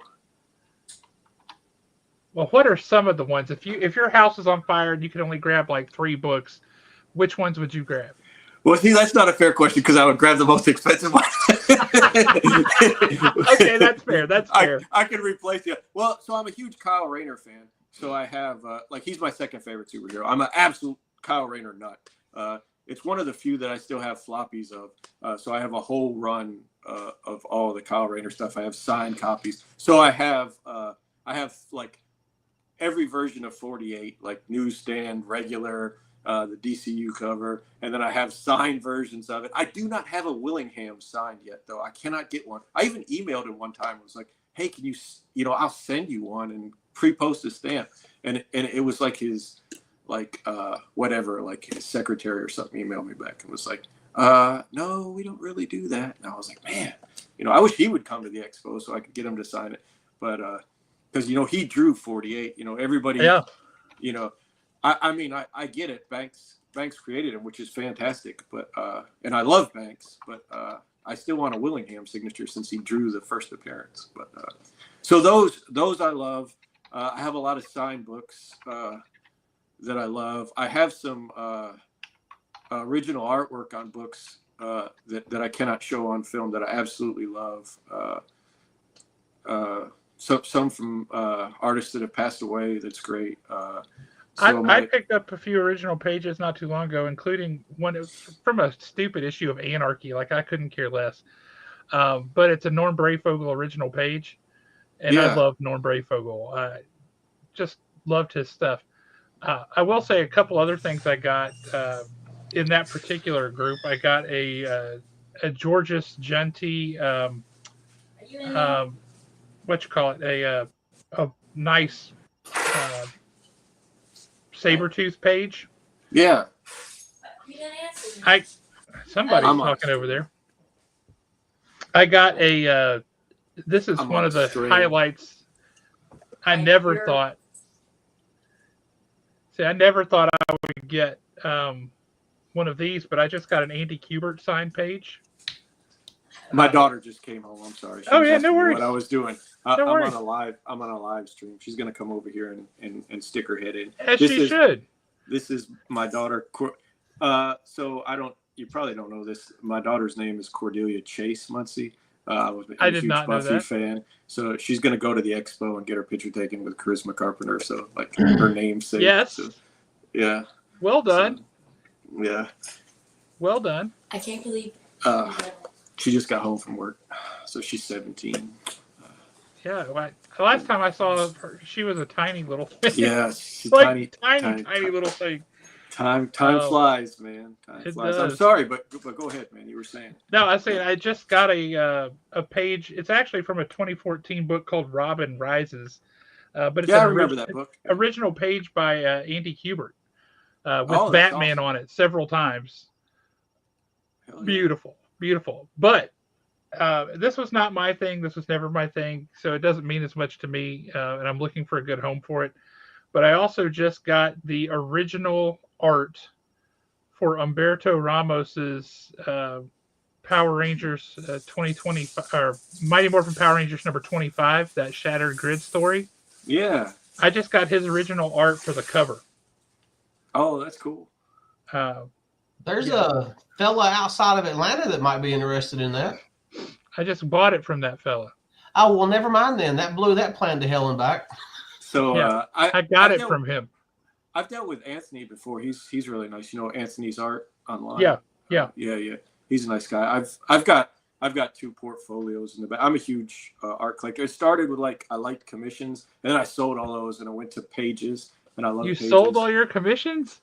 Well, what are some of the ones? If your house is on fire and you could only grab like 3 books, which ones would you grab? Well, see, that's not a fair question because I would grab the most expensive one. Okay, that's fair. That's fair. I can replace you. Well, so I'm a huge Kyle Rayner fan. So I have, he's my second favorite superhero. I'm an absolute Kyle Rayner nut. It's one of the few that I still have floppies of. So I have a whole run of all the Kyle Rayner stuff. I have signed copies. So I have like every version of 48, like newsstand, regular, the DCU cover, and then I have signed versions of it. I do not have a Willingham signed yet, though. I cannot get one. I even emailed him one time. I was like, hey, can you, I'll send you one and pre-post a stamp. And it was like his, whatever, like his secretary or something emailed me back and was like, no, we don't really do that. And I was like, man, I wish he would come to the Expo so I could get him to sign it. But, because, he drew 48, everybody, yeah. I mean, I get it. Banks created him, which is fantastic. But, and I love Banks, but, I still want a Willingham signature since he drew the first appearance. But, so those I love. I have a lot of signed books, that I love. I have some, original artwork on books, that I cannot show on film that I absolutely love. Some from artists that have passed away. That's great. I picked up a few original pages not too long ago, including one from a stupid issue of Anarchy. Like, I couldn't care less. But it's a Norm Brayfogle original page, and I love Norm Brayfogle. I just loved his stuff. I will say a couple other things I got in that particular group. I got a Georges Genty, what you call it, a nice Sabretooth page. Yeah. Somebody's talking over there. I got a this is one of the highlights. I never thought I would get one of these, but I just got an Andy Kubert signed page. My daughter just came home. I'm sorry. Oh yeah, no worries. What I was doing. No worries. I'm on a live stream. She's gonna come over here and stick her head in. As she should. This is my daughter. So you probably don't know this. My daughter's name is Cordelia Chase Muncie. I did not know that. Fan. So she's gonna go to the Expo and get her picture taken with Charisma Carpenter. So like her namesake. Yes. So, yeah. Well done. So, yeah. Well done. I can't believe. She just got home from work, so she's 17. Yeah, last time I saw her, she was a tiny little thing. Yeah, she's like tiny little thing. Time flies, man. Time flies. Does. I'm sorry, but go ahead, man. You were saying. No, I was saying I just got a page. It's actually from a 2014 book called Robin Rises. But it's I remember that book. Original page by Andy Kubert with Batman on it several times. Hell yeah. Beautiful. But this was not my thing. This was never my thing. So it doesn't mean as much to me. And I'm looking for a good home for it. But I also just got the original art for Humberto Ramos's Power Rangers 2020 or Mighty Morphin Power Rangers number 25, that Shattered Grid story. Yeah. I just got his original art for the cover. Oh, that's cool. There's a fella outside of Atlanta that might be interested in that. I just bought it from that fella. Oh, well, never mind then. That blew that plan to hell and back. So I got it from him. I've dealt with Anthony before. He's really nice. Anthony's art online. Yeah. Yeah. He's a nice guy. I've got 2 portfolios in the back. I'm a huge art collector. It started with I liked commissions, and then I sold all those, and I went to pages, and I love pages. You sold all your commissions?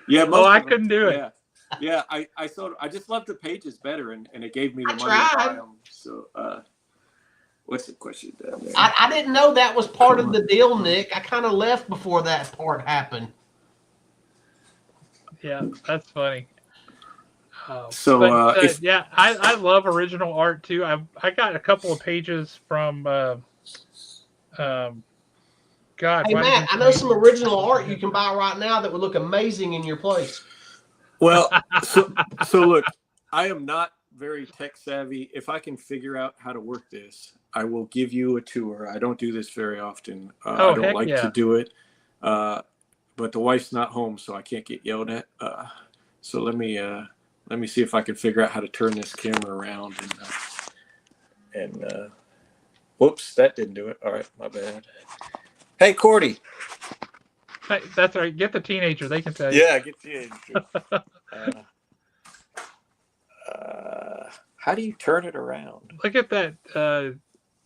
Yeah. I couldn't do it. Yeah. I sold. I just loved the pages better, and it gave me the money to buy them. So, what's the question? I didn't know that was part of the deal, Nick. I kind of left before that part happened. Yeah, that's funny. I love original art too. I got a couple of pages from Hey Matt, I know some original art you can buy right now that would look amazing in your place. Well, so look, I am not very tech savvy. If I can figure out how to work this, I will give you a tour. I don't do this very often. I don't like to do it. But the wife's not home, so I can't get yelled at. So let me see if I can figure out how to turn this camera around. And whoops, that didn't do it. All right, my bad. Hey, Cordy. Hey, that's all right. Get the teenager. They can tell you. Yeah, get teenager. How do you turn it around? Look at that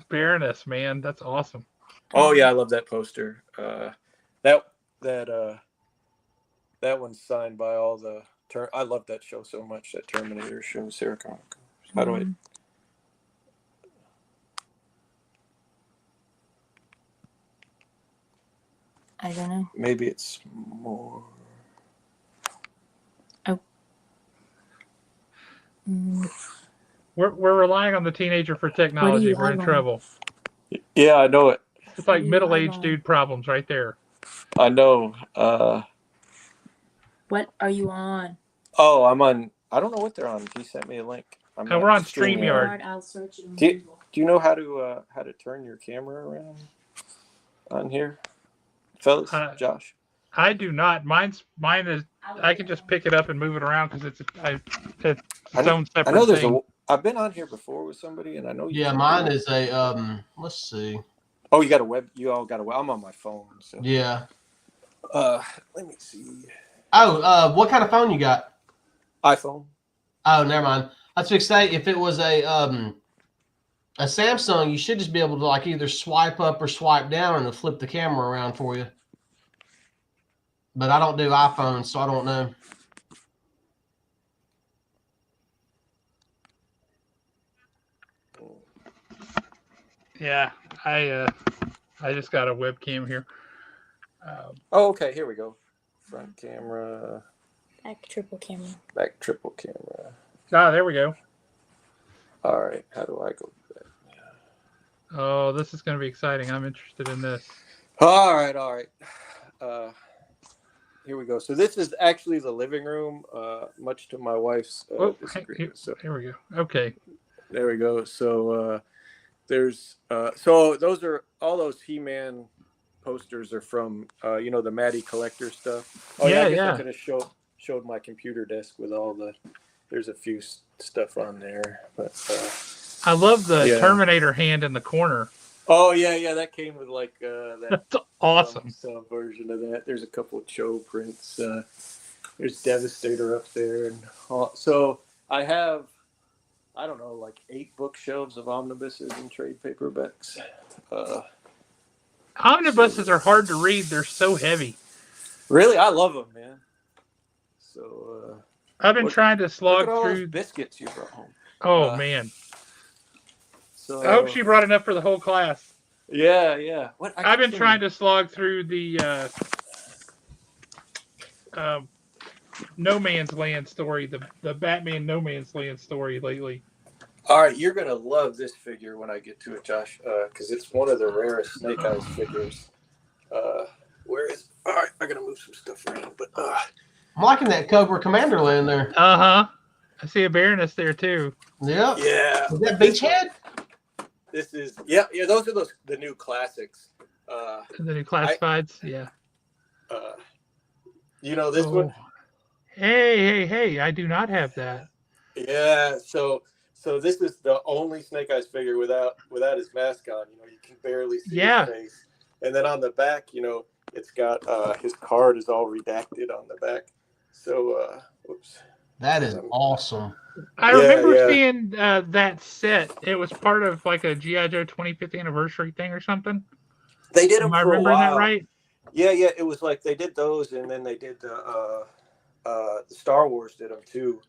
Baroness, man. That's awesome. Oh yeah, I love that poster. That one's signed by all the. I love that show so much. That Terminator show, Sarah Connor. How do I? I don't know. Maybe it's more. Oh. We're relying on the teenager for technology. We're in trouble. Yeah, I know it. It's like middle-aged dude problems right there. I know. What are you on? Oh, I'm on. I don't know what they're on. He sent me a link. We're on StreamYard. I'll search it on Do Google. you know how to turn your camera around on here, fellas? Josh? I do not. Mine is. I can just pick it up and move it around because it's its own separate I know there's thing. I've been on here before with somebody, and I know. Yeah, mine is a let's see. Oh, you got a web. You all got a web. I'm on my phone. So. Yeah. Let me see. Oh, what kind of phone you got? iPhone. Oh, never mind. I was fixing to say if it was a Samsung, you should just be able to like either swipe up or swipe down and it'll flip the camera around for you. But I don't do iPhones, so I don't know. Yeah, I just got a webcam here. Oh, okay. Here we go. Front camera. Back triple camera. Back triple camera. Ah, there we go. All right. How do I go back? Oh, this is going to be exciting. I'm interested in this. All right. Here we go. So this is actually the living room, much to my wife's disagreement. So here we go. Okay. There we go. So there's so those are all those He-Man posters are from the Matty collector stuff. Oh yeah, I guess I could have showed my computer desk with all the. There's a few stuff on there, but I love the Terminator hand in the corner. Oh yeah, that came with like that. That's awesome. Some version of that. There's a couple of Cho prints. There's Devastator up there, and so I have, I don't know, like 8 bookshelves of omnibuses and trade paperbacks. Omnibuses are hard to read. They're so heavy. Really, I love them, man. So I've been trying to slog all through those biscuits you brought home. Oh man. So I hope she brought enough for the whole class. Yeah. I've been trying to slog through the No Man's Land story, the Batman No Man's Land story lately. All right, you're gonna love this figure when I get to it, Josh, because it's one of the rarest Snake Eyes figures. Where is? All right, I gotta move some stuff around, but I'm liking that Cobra Commander land there. I see a Baroness there too. Yep. Yeah. Is that Beachhead? This is those are the new classics. The new classifieds, yeah. This one. Hey! I do not have that. Yeah. So this is the only Snake Eyes figure without his mask on. You can barely see his face. And then on the back, it's got his card is all redacted on the back. So, whoops. That is awesome. I remember seeing that set. It was part of like a G.I. Joe 25th anniversary thing or something. They did them Am I for a remembering while. that right? Yeah. It was like they did those, and then they did the Star Wars did them too,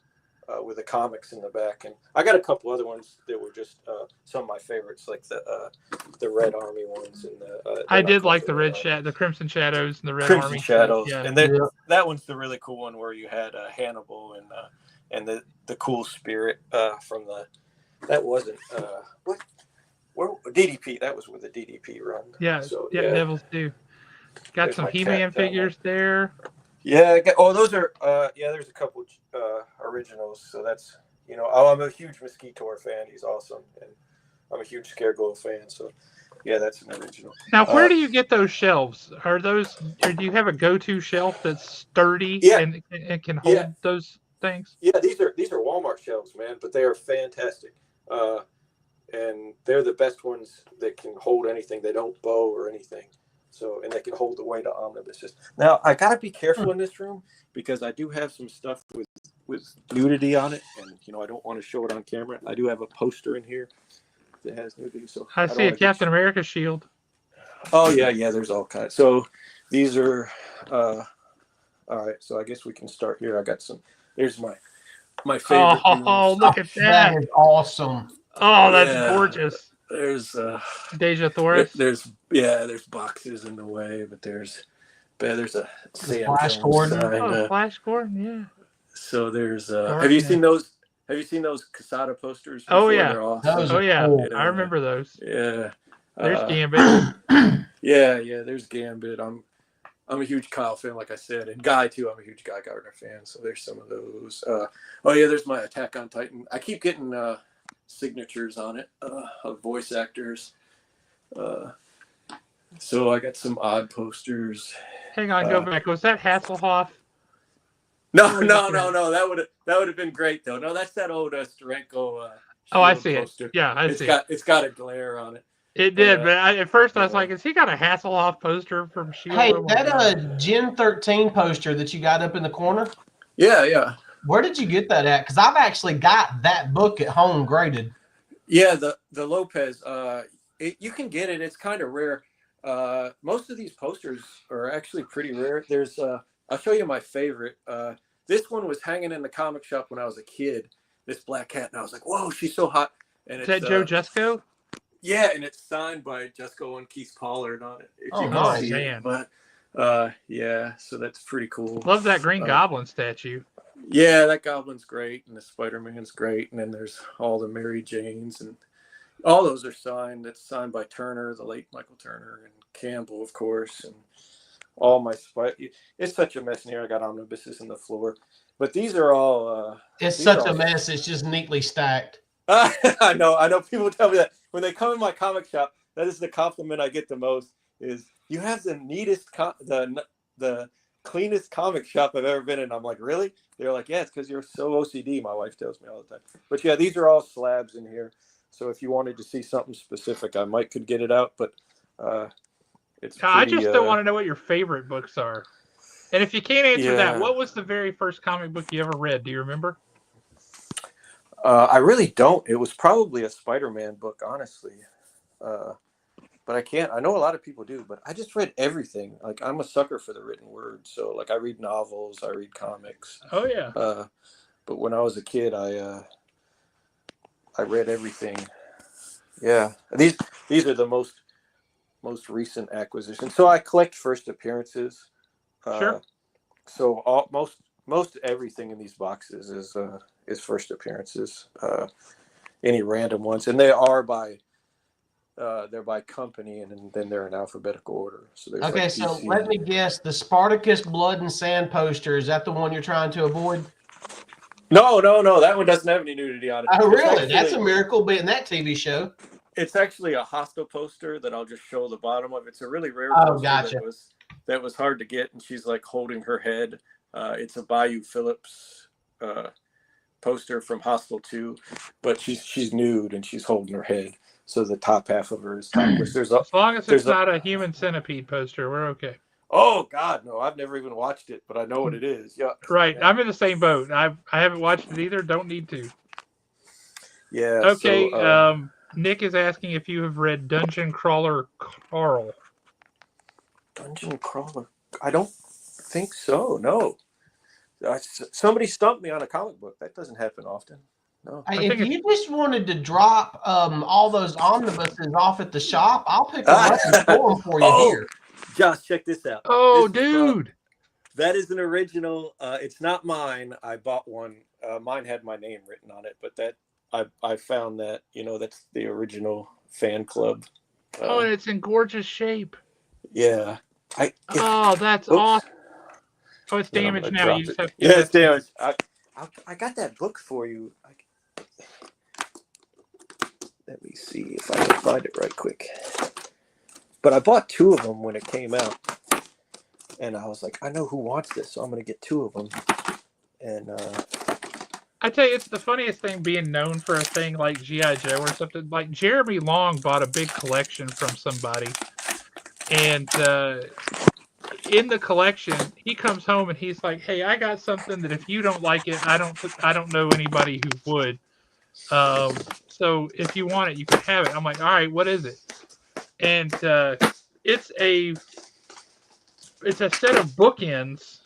with the comics in the back. And I got a couple other ones that were just some of my favorites, like the Red Army ones and the. I did like the Crimson Shadows and the Red Crimson Army Shadows, yeah. And then that one's the really cool one where you had Hannibal and the cool spirit from the. That wasn't where DDP. That was with the DDP run. Yeah, so, Devils do. Got There's some my He-Man cat down figures there. Yeah. Those are. There's a couple originals. So that's I'm a huge Mosquitour fan. He's awesome, and I'm a huge Scareglow fan. So yeah, that's an original. Now, where do you get those shelves? Or do you have a go-to shelf that's sturdy Yeah. and can Yeah. hold those things? Yeah. These are Walmart shelves, man, but they are fantastic. And they're the best ones that can hold anything. They don't bow or anything. So, and they can hold the weight of omnibuses. Now, I got to be careful in this room because I do have some stuff with nudity on it. And, I don't want to show it on camera. I do have a poster in here that has nudity. So I see a Captain America shield. Oh, yeah. There's all kinds. So these are, all right. So I guess we can start here. I got here's my favorite. Oh, look at that. That is awesome. Oh, that's gorgeous. There's Deja Thoris. There's boxes in the way, but there's a Flash Gordon. Flash Gordon, yeah. So there's have you seen those Casada posters before? Oh yeah. They're awesome. Oh yeah. Cool. I remember those. Yeah. There's Gambit. Yeah, there's Gambit. I'm a huge Kyle fan, like I said, and Guy too. I'm a huge Guy Gardner fan, so there's some of those. There's my Attack on Titan. I keep getting signatures on it of voice actors. So I got some odd posters. Hang on, go back. Was that Hasselhoff? No. That would have been great though. No, that's that old Steranko. I see poster. it. Yeah, It's got a glare on it. It did, but at first I was like, "Has he got a Hasselhoff poster from Shield?" Hey, that Gen 13 poster that you got up in the corner? Yeah. Where did you get that at? Because I've actually got that book at home graded. Yeah, the Lopez. You can get it. It's kind of rare. Most of these posters are actually pretty rare. There's I'll show you my favorite. This one was hanging in the comic shop when I was a kid. This black cat, and I was like, "Whoa, she's so hot!" And is that Joe Jusko? Yeah, and it's signed by Jusko and Keith Pollard on it. Man! But so that's pretty cool. Love that Green Goblin statue. Yeah, that Goblin's great, and the Spider-Man's great, and then there's all the Mary Janes, and all those are signed. It's signed by Turner, the late Michael Turner, and Campbell, of course, and all my It's such a mess in here. I got omnibuses on the floor, but these are all. It's such a mess. It's just neatly stacked. I know. People tell me that when they come in my comic shop. That is the compliment I get the most. Is you have the neatest, the cleanest comic shop I've ever been in. I'm like, really? They're like, yeah, it's because you're so OCD. My wife tells me all the time. But yeah, these are all slabs in here. So if you wanted to see something specific, I could get it out. But it's. I just don't want to know what your favorite books are. And if you can't answer that, what was the very first comic book you ever read? Do you remember? I really don't. It was probably a Spider-Man book, honestly. But I can't. I know a lot of people do, but I just read everything. Like I'm a sucker for the written word. So like I read novels, I read comics. Oh yeah. But when I was a kid, I read everything. Yeah. These are the most recent acquisitions. So I collect first appearances. Sure. So most everything in these boxes is first appearances. Any random ones, and they are by. They're by company, and then they're in alphabetical order. So there's okay. So let me guess: the Spartacus Blood and Sand poster, is that the one you're trying to avoid? No. That one doesn't have any nudity on it. Oh, really? That's a miracle being that TV show. It's actually a Hostile poster that I'll just show the bottom of. It's a really rare poster. Oh, gotcha. That was hard to get, and she's like holding her head. It's a Bayou Phillips poster from Hostile 2, but she's nude and she's holding her head. So the top half of her is topless. As long as it's not a human centipede poster, we're okay. Oh God, no! I've never even watched it, but I know what it is. Yeah. Right. Yeah. I'm in the same boat. I haven't watched it either. Don't need to. Yeah. Okay. So, Nick is asking if you have read Dungeon Crawler Carl. Dungeon Crawler? I don't think so. No. Somebody stumped me on a comic book. That doesn't happen often. No. If you just wanted to drop all those omnibuses off at the shop, I'll pick them up and store them for you here. Josh, check this out. Oh, dude. That is an original. It's not mine. I bought one. Mine had my name written on it, but I found that, that's the original fan club. And it's in gorgeous shape. Yeah. That's awesome. Oh, it's Then I'm damaged gonna now. drop You just it. have to Yeah, get it's that. damaged. I got that book for you. Let me see if I can find it right quick. But I bought 2 of them when it came out, and I was like, I know who wants this, so I'm gonna get 2 of them. And I tell you, it's the funniest thing being known for a thing like G.I. Joe or something. Like Jeremy Long bought a big collection from somebody, and in the collection, he comes home and he's like, "Hey, I got something that if you don't like it, I don't know anybody who would. So if you want it, you can have it." I'm like, "All right, what is it?" And it's a set of bookends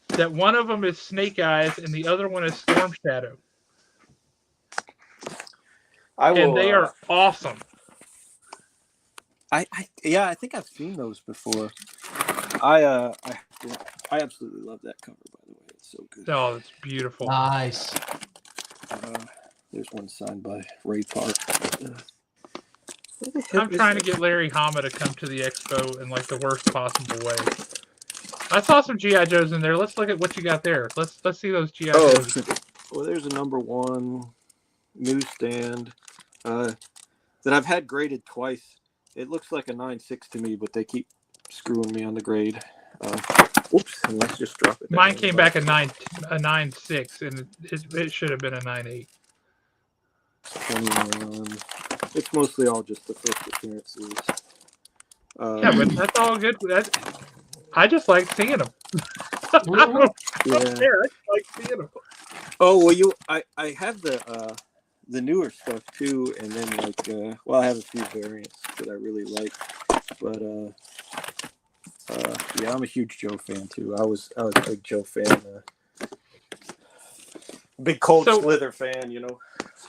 that one of them is Snake Eyes and the other one is Storm Shadow, I will. and they are awesome. I think I've seen those before. I absolutely love that cover, by the way. It's so good. Oh, it's beautiful. Nice. There's one signed by Ray Park. I'm trying to get Larry Hama to come to the expo in like the worst possible way. I saw some GI Joes in there. Let's look at what you got there. Let's see those GI Joes. Well, there's a #1 newsstand that I've had graded twice. It looks like a 9.6 to me, but they keep screwing me on the grade. Oops, and let's just drop it down. Mine came back a 9.6, and it should have been a 9.8. 21. It's mostly all just the first appearances. Yeah, but that's all good. I just like seeing them. I don't care. I just like seeing them. Oh well, I have the newer stuff too, and then like I have a few variants that I really like, but yeah, I'm a huge Joe fan too. I was a big Joe fan, big Cold Slither fan, you know.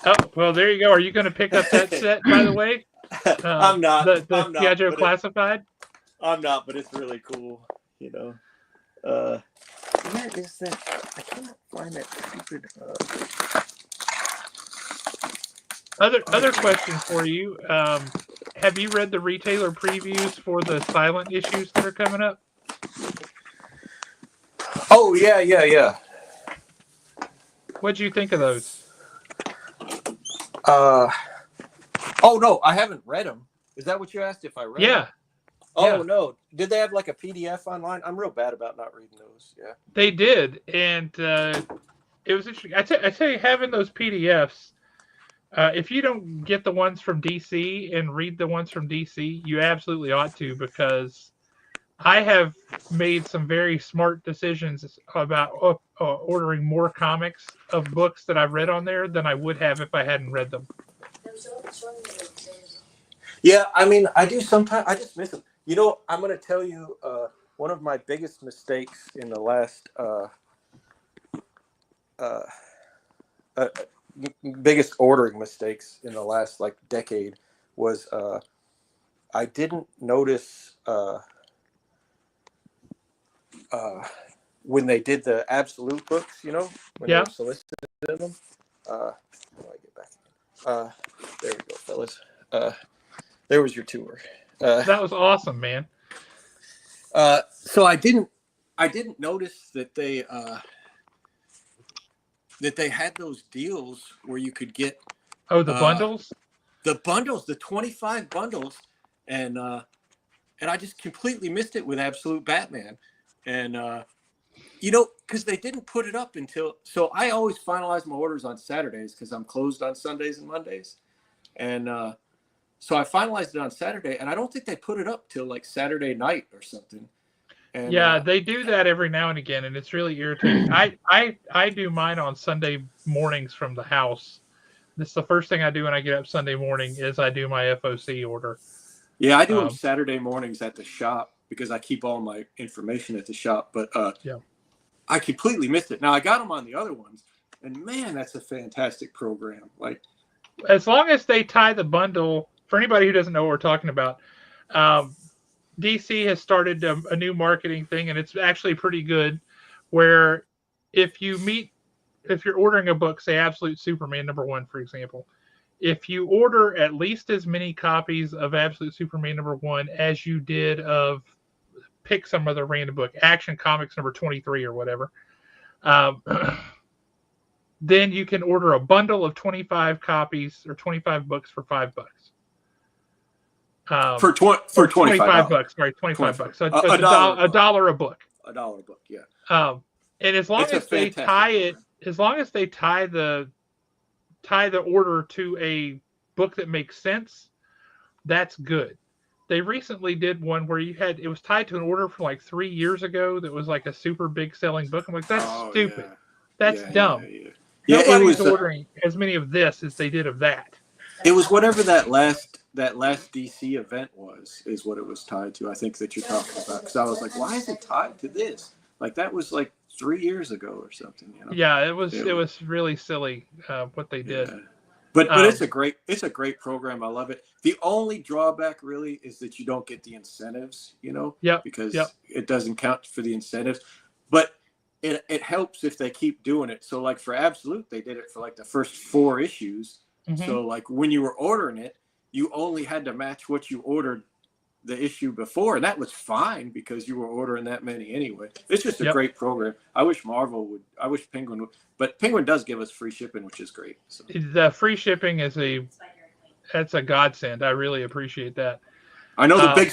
Oh well, there you go. Are you going to pick up that set, by the way? I'm not. The G.I. Joe Classified. I'm not, but it's really cool, you know. Where is that? I cannot find that stupid. Other question for you. Have you read the retailer previews for the silent issues that are coming up? Oh yeah. What'd you think of those? Oh no, I haven't read them. Is that what you asked? If I read? Yeah. Them? Oh yeah. No, did they have like a PDF online? I'm real bad about not reading those. Yeah. They did, and it was interesting. I tell you, having those PDFs. If you don't get the ones from DC and read the ones from DC, you absolutely ought to, because I have made some very smart decisions about ordering more comics of books that I've read on there than I would have if I hadn't read them. Yeah, I mean, I do sometimes. I just miss them. You know, I'm going to tell you one of my biggest mistakes in the last biggest ordering mistakes in the last like decade was I didn't notice when they did the absolute books, you know, when they were solicited them. How do I get back? There we go, fellas. There was your tour. That was awesome, man. So I didn't notice that they had those deals where you could get the bundles, the 25 bundles, and I just completely missed it with Absolute Batman, and you know, because they didn't put it up until, so I always finalize my orders on Saturdays because I'm closed on Sundays and Mondays, and so I finalized it on Saturday, and I don't think they put it up till like Saturday night or something. And, yeah, they do that every now and again, and it's really irritating. I do mine on Sunday mornings from the house. This is the first thing I do when I get up Sunday morning is I do my FOC order. Yeah, I do them Saturday mornings at the shop because I keep all my information at the shop. But I completely missed it. Now I got them on the other ones, and man, that's a fantastic program. Like, as long as they tie the bundle, for anybody who doesn't know what we're talking about, DC has started a new marketing thing, and it's actually pretty good. Where if you're ordering a book, say Absolute Superman #1, for example, if you order at least as many copies of Absolute Superman #1 as you did of pick some other random book, Action Comics number 23 or whatever. Um, then you can order a bundle of 25 copies or 25 books for $5. For 25 bucks. Sorry, 25 bucks. So it's a dollar a dollar a book. $1 a book, yeah. And as long as they tie it, as long as they tie the order to a book that makes sense, that's good. They recently did one where it was tied to an order from like 3 years ago that was like a super big selling book. I'm like, that's stupid. Yeah. That's dumb. Yeah, Nobody's ordering as many of this as they did of that. It was whatever that last DC event is what it was tied to. I think that you're talking about, because I was like, why is it tied to this? Like that was like 3 years ago or something. You know? Yeah, it was really silly what they did. Yeah. But it's a great program. I love it. The only drawback really is that you don't get the incentives, you know, because it doesn't count for the incentives. But it helps if they keep doing it. So like for Absolute, they did it for like the first 4 issues. Mm-hmm. So like when you were ordering it, you only had to match what you ordered the issue before, and that was fine because you were ordering that many anyway. It's just a great program. I wish Penguin would, but Penguin does give us free shipping, which is great. So. The free shipping that's a godsend. I really appreciate that. I know the big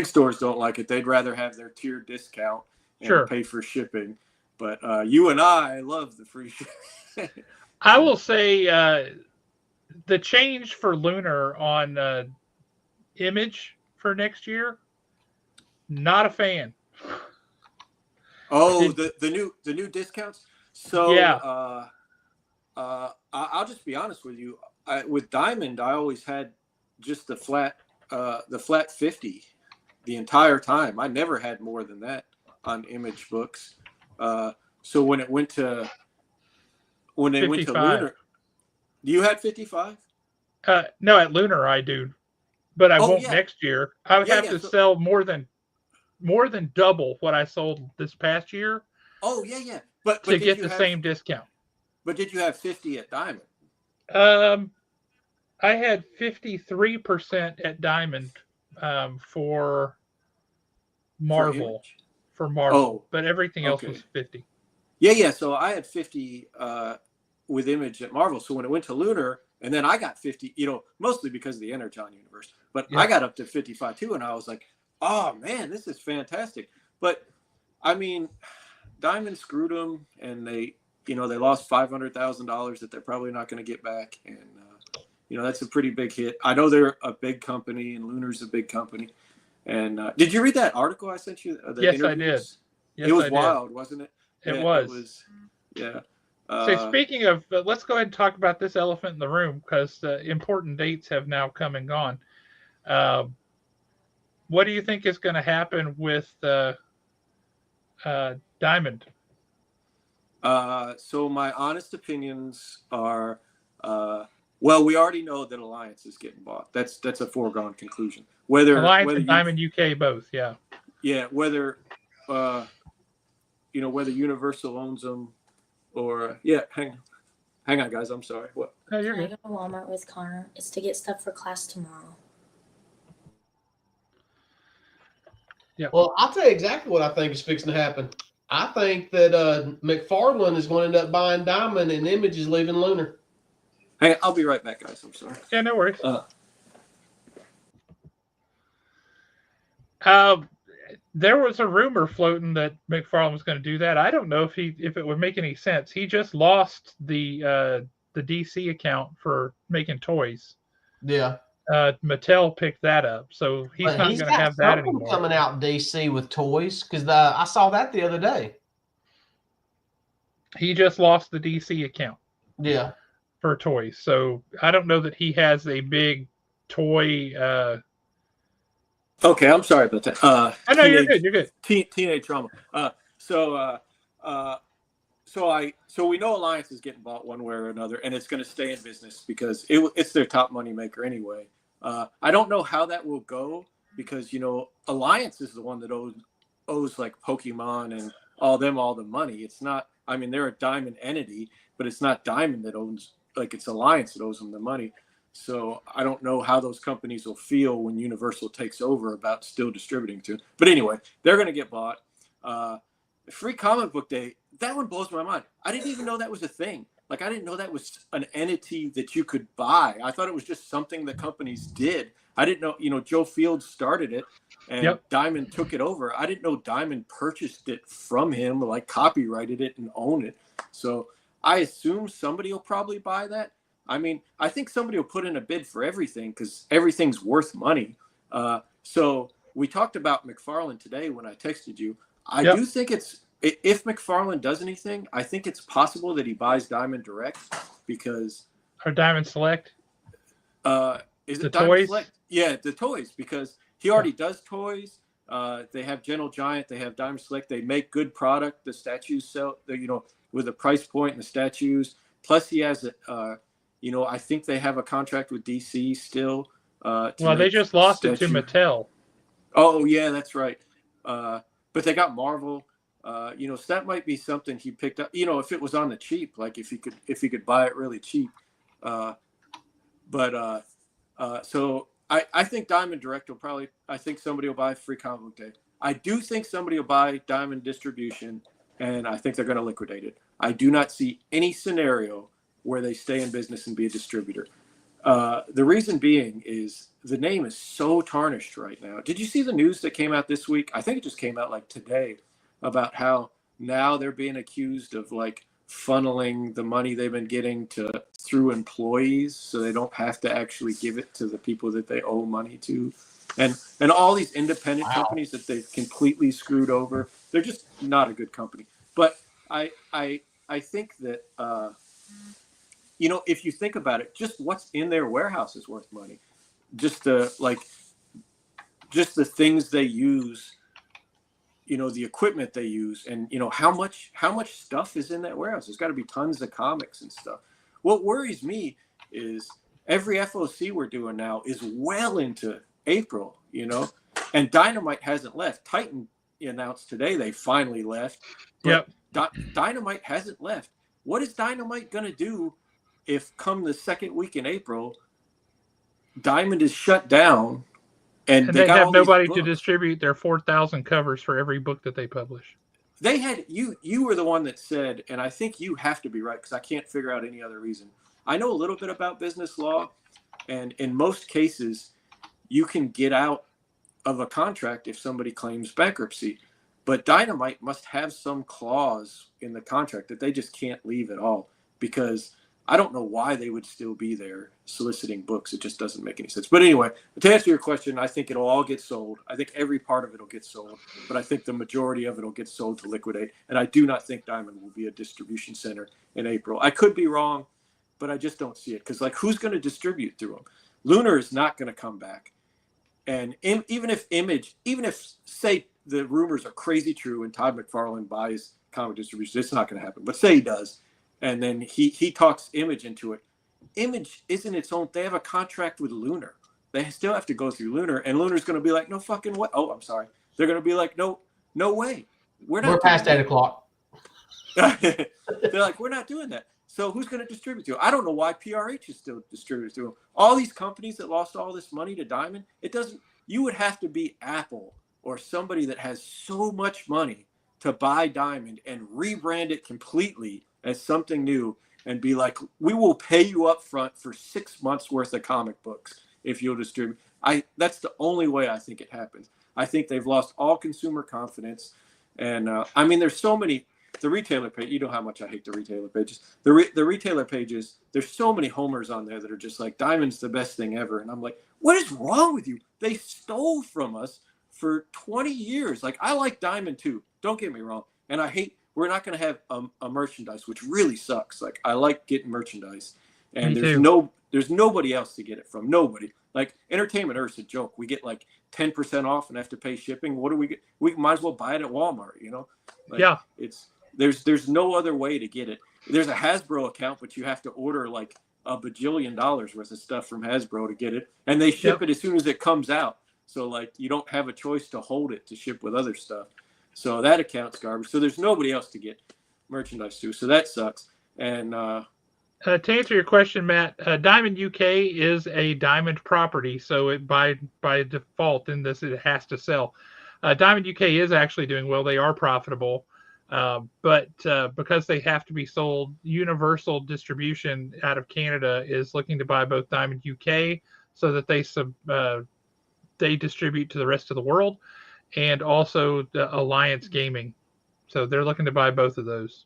stores don't like it. They'd rather have their tier discount and pay for shipping. But you and I love the free shipping. I will say the change for Lunar on Image for next year, not a fan. Oh, the new discounts. So I'll just be honest with you. With Diamond, I always had just the flat 50 the entire time. I never had more than that on Image books. So when they went to Lunar, you had 55? No, at Lunar I do. But I won't next year. I would have to sell more than double what I sold this past year. Oh yeah. But to get the same discount. But did you have 50 at Diamond? I had 53% at Diamond for Marvel. But everything else was 50. Yeah. So I had 50 with Image at Marvel. So when it went to Lunar, and then I got 50, mostly because of the Energon universe. But I got up to 55 too, and I was like, oh man, this is fantastic. But I mean, Diamond screwed them, and they lost $500,000 that they're probably not going to get back, and that's a pretty big hit. I know they're a big company, and Lunar's a big company. And did you read that article I sent you? Yes, interviews? I did. Yes, it was wild, wasn't it? It was. It was. Yeah. So speaking of, let's go ahead and talk about this elephant in the room, because important dates have now come and gone. What do you think is going to happen with Diamond? So my honest opinions are, well, we already know that Alliance is getting bought. That's a foregone conclusion. Alliance and Diamond UK both, yeah. Yeah, whether Universal owns them. Or hang on, guys. I'm sorry. What? No, you're good. good. I go to Walmart with Connor. It's to get stuff for class tomorrow. Yeah. Well, I'll tell you exactly what I think is fixing to happen. I think that McFarlane is going to end up buying Diamond, and Image is leaving Lunar. Hey, I'll be right back, guys. I'm sorry. Yeah, no worries. There was a rumor floating that McFarlane was going to do that. I don't know if it would make any sense. He just lost the DC account for making toys. Yeah. Mattel picked that up, so he's not going to have that anymore. Coming out DC with toys, because I saw that the other day. He just lost the DC account. Yeah. For toys, so I don't know that he has a big toy. Okay, I'm sorry about that. I know you're good. You're good. Teenage trauma. So we know Alliance is getting bought one way or another, and it's going to stay in business because it's their top money maker anyway. I don't know how that will go because Alliance is the one that owes like Pokemon and all the money. It's not. I mean, they're a Diamond entity, but it's not Diamond that owns. Like it's Alliance that owes them the money. So I don't know how those companies will feel when Universal takes over about still distributing to. But anyway, they're going to get bought. Free Comic Book Day, that one blows my mind. I didn't even know that was a thing. Like, I didn't know that was an entity that you could buy. I thought it was just something the companies did. I didn't know, Joe Fields started it and Diamond took it over. I didn't know Diamond purchased it from him, or like copyrighted it and owned it. So I assume somebody will probably buy that. I mean, I think somebody will put in a bid for everything because everything's worth money. So we talked about McFarlane today when I texted you. I do think if McFarlane does anything, I think it's possible that he buys Diamond Direct because. Or Diamond Select? Is the it Diamond toys? Select? Yeah, the toys, because he already does toys. They have Gentle Giant. They have Diamond Select. They make good product. The statues sell, with the price point and the statues. Plus, he has I think they have a contract with DC still. They just lost it to Mattel. Oh, yeah, that's right. But they got Marvel. So that might be something he picked up. If it was on the cheap, like if he could buy it really cheap. So I think Diamond Direct will probably. I think somebody will buy Free Comic Book Day. I do think somebody will buy Diamond Distribution, and I think they're going to liquidate it. I do not see any scenario where they stay in business and be a distributor. The reason being is the name is so tarnished right now. Did you see the news that came out this week? I think it just came out like today about how now they're being accused of like funneling the money they've been getting through employees, so they don't have to actually give it to the people that they owe money to, and all these independent companies that they've completely screwed over. They're just not a good company. But I think that if you think about it, just what's in their warehouse is worth money. Just the things they use, the equipment they use, and how much stuff is in that warehouse. There's got to be tons of comics and stuff. What worries me is every FOC we're doing now is well into April, and Dynamite hasn't left. Titan announced today they finally left. But Dynamite hasn't left. What is Dynamite going to do if come the second week in April, Diamond is shut down and they have nobody to distribute their 4,000 covers for every book that they publish? They had you were the one that said, and I think you have to be right because I can't figure out any other reason. I know a little bit about business law, and in most cases, you can get out of a contract if somebody claims bankruptcy. But Dynamite must have some clause in the contract that they just can't leave at all, because I don't know why they would still be there soliciting books. It just doesn't make any sense. But anyway, to answer your question, I think it'll all get sold. I think every part of it will get sold, but I think the majority of it will get sold to liquidate. And I do not think Diamond will be a distribution center in April. I could be wrong, but I just don't see it. Because, who's going to distribute through them? Lunar is not going to come back. And even if say, the rumors are crazy true and Todd McFarlane buys comic distribution, it's not going to happen. But say he does. And then he talks Image into it. Image isn't its own. They have a contract with Lunar. They still have to go through Lunar, and Lunar's going to be like, no fucking way. Oh, I'm sorry. They're going to be like, no way. We're past 8 o'clock. They're like, we're not doing that. So who's going to distribute to them? I don't know why PRH is still distributing to them. All these companies that lost all this money to Diamond, you would have to be Apple or somebody that has so much money to buy Diamond and rebrand it completely as something new and be like, we will pay you up front for 6 months worth of comic books if you'll distribute. That's the only way I think it happens. I think they've lost all consumer confidence. And there's so many, the retailer page, you know how much I hate the retailer pages. The retailer pages, there's so many homers on there that are just like, Diamond's the best thing ever. And I'm like, what is wrong with you? They stole from us for 20 years. Like, I like Diamond too. Don't get me wrong. And we're not going to have a merchandise, which really sucks. Like, I like getting merchandise, and there's nobody else to get it from. Nobody. Like, Entertainment Earth's a joke. We get like 10% off and have to pay shipping. What do we get? We might as well buy it at Walmart, Like, there's no other way to get it. There's a Hasbro account, but you have to order like $1 bajillion worth of stuff from Hasbro to get it, and they ship it as soon as it comes out. So like, you don't have a choice to hold it to ship with other stuff. So that account's garbage. So there's nobody else to get merchandise to. So that sucks. And To answer your question, Matt, Diamond UK is a Diamond property, so it by default in this it has to sell. Diamond UK is actually doing well; they are profitable, but because they have to be sold, Universal Distribution out of Canada is looking to buy both Diamond UK so that they distribute to the rest of the world, and also the Alliance Gaming. So they're looking to buy both of those.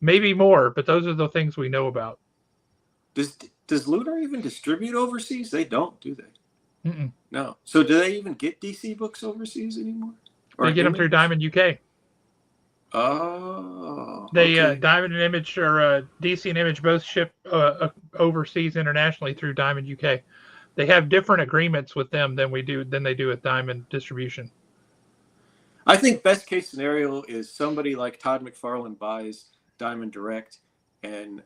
Maybe more, but those are the things we know about. Does Lunar even distribute overseas? They don't, do they? Mm-mm. No. So do they even get DC books overseas anymore? Or They get them through Diamond UK. Oh. They Okay. Diamond and Image or DC and Image both ship overseas internationally through Diamond UK. They have different agreements with them than they do with Diamond Distribution. I think best case scenario is somebody like Todd McFarlane buys Diamond Direct and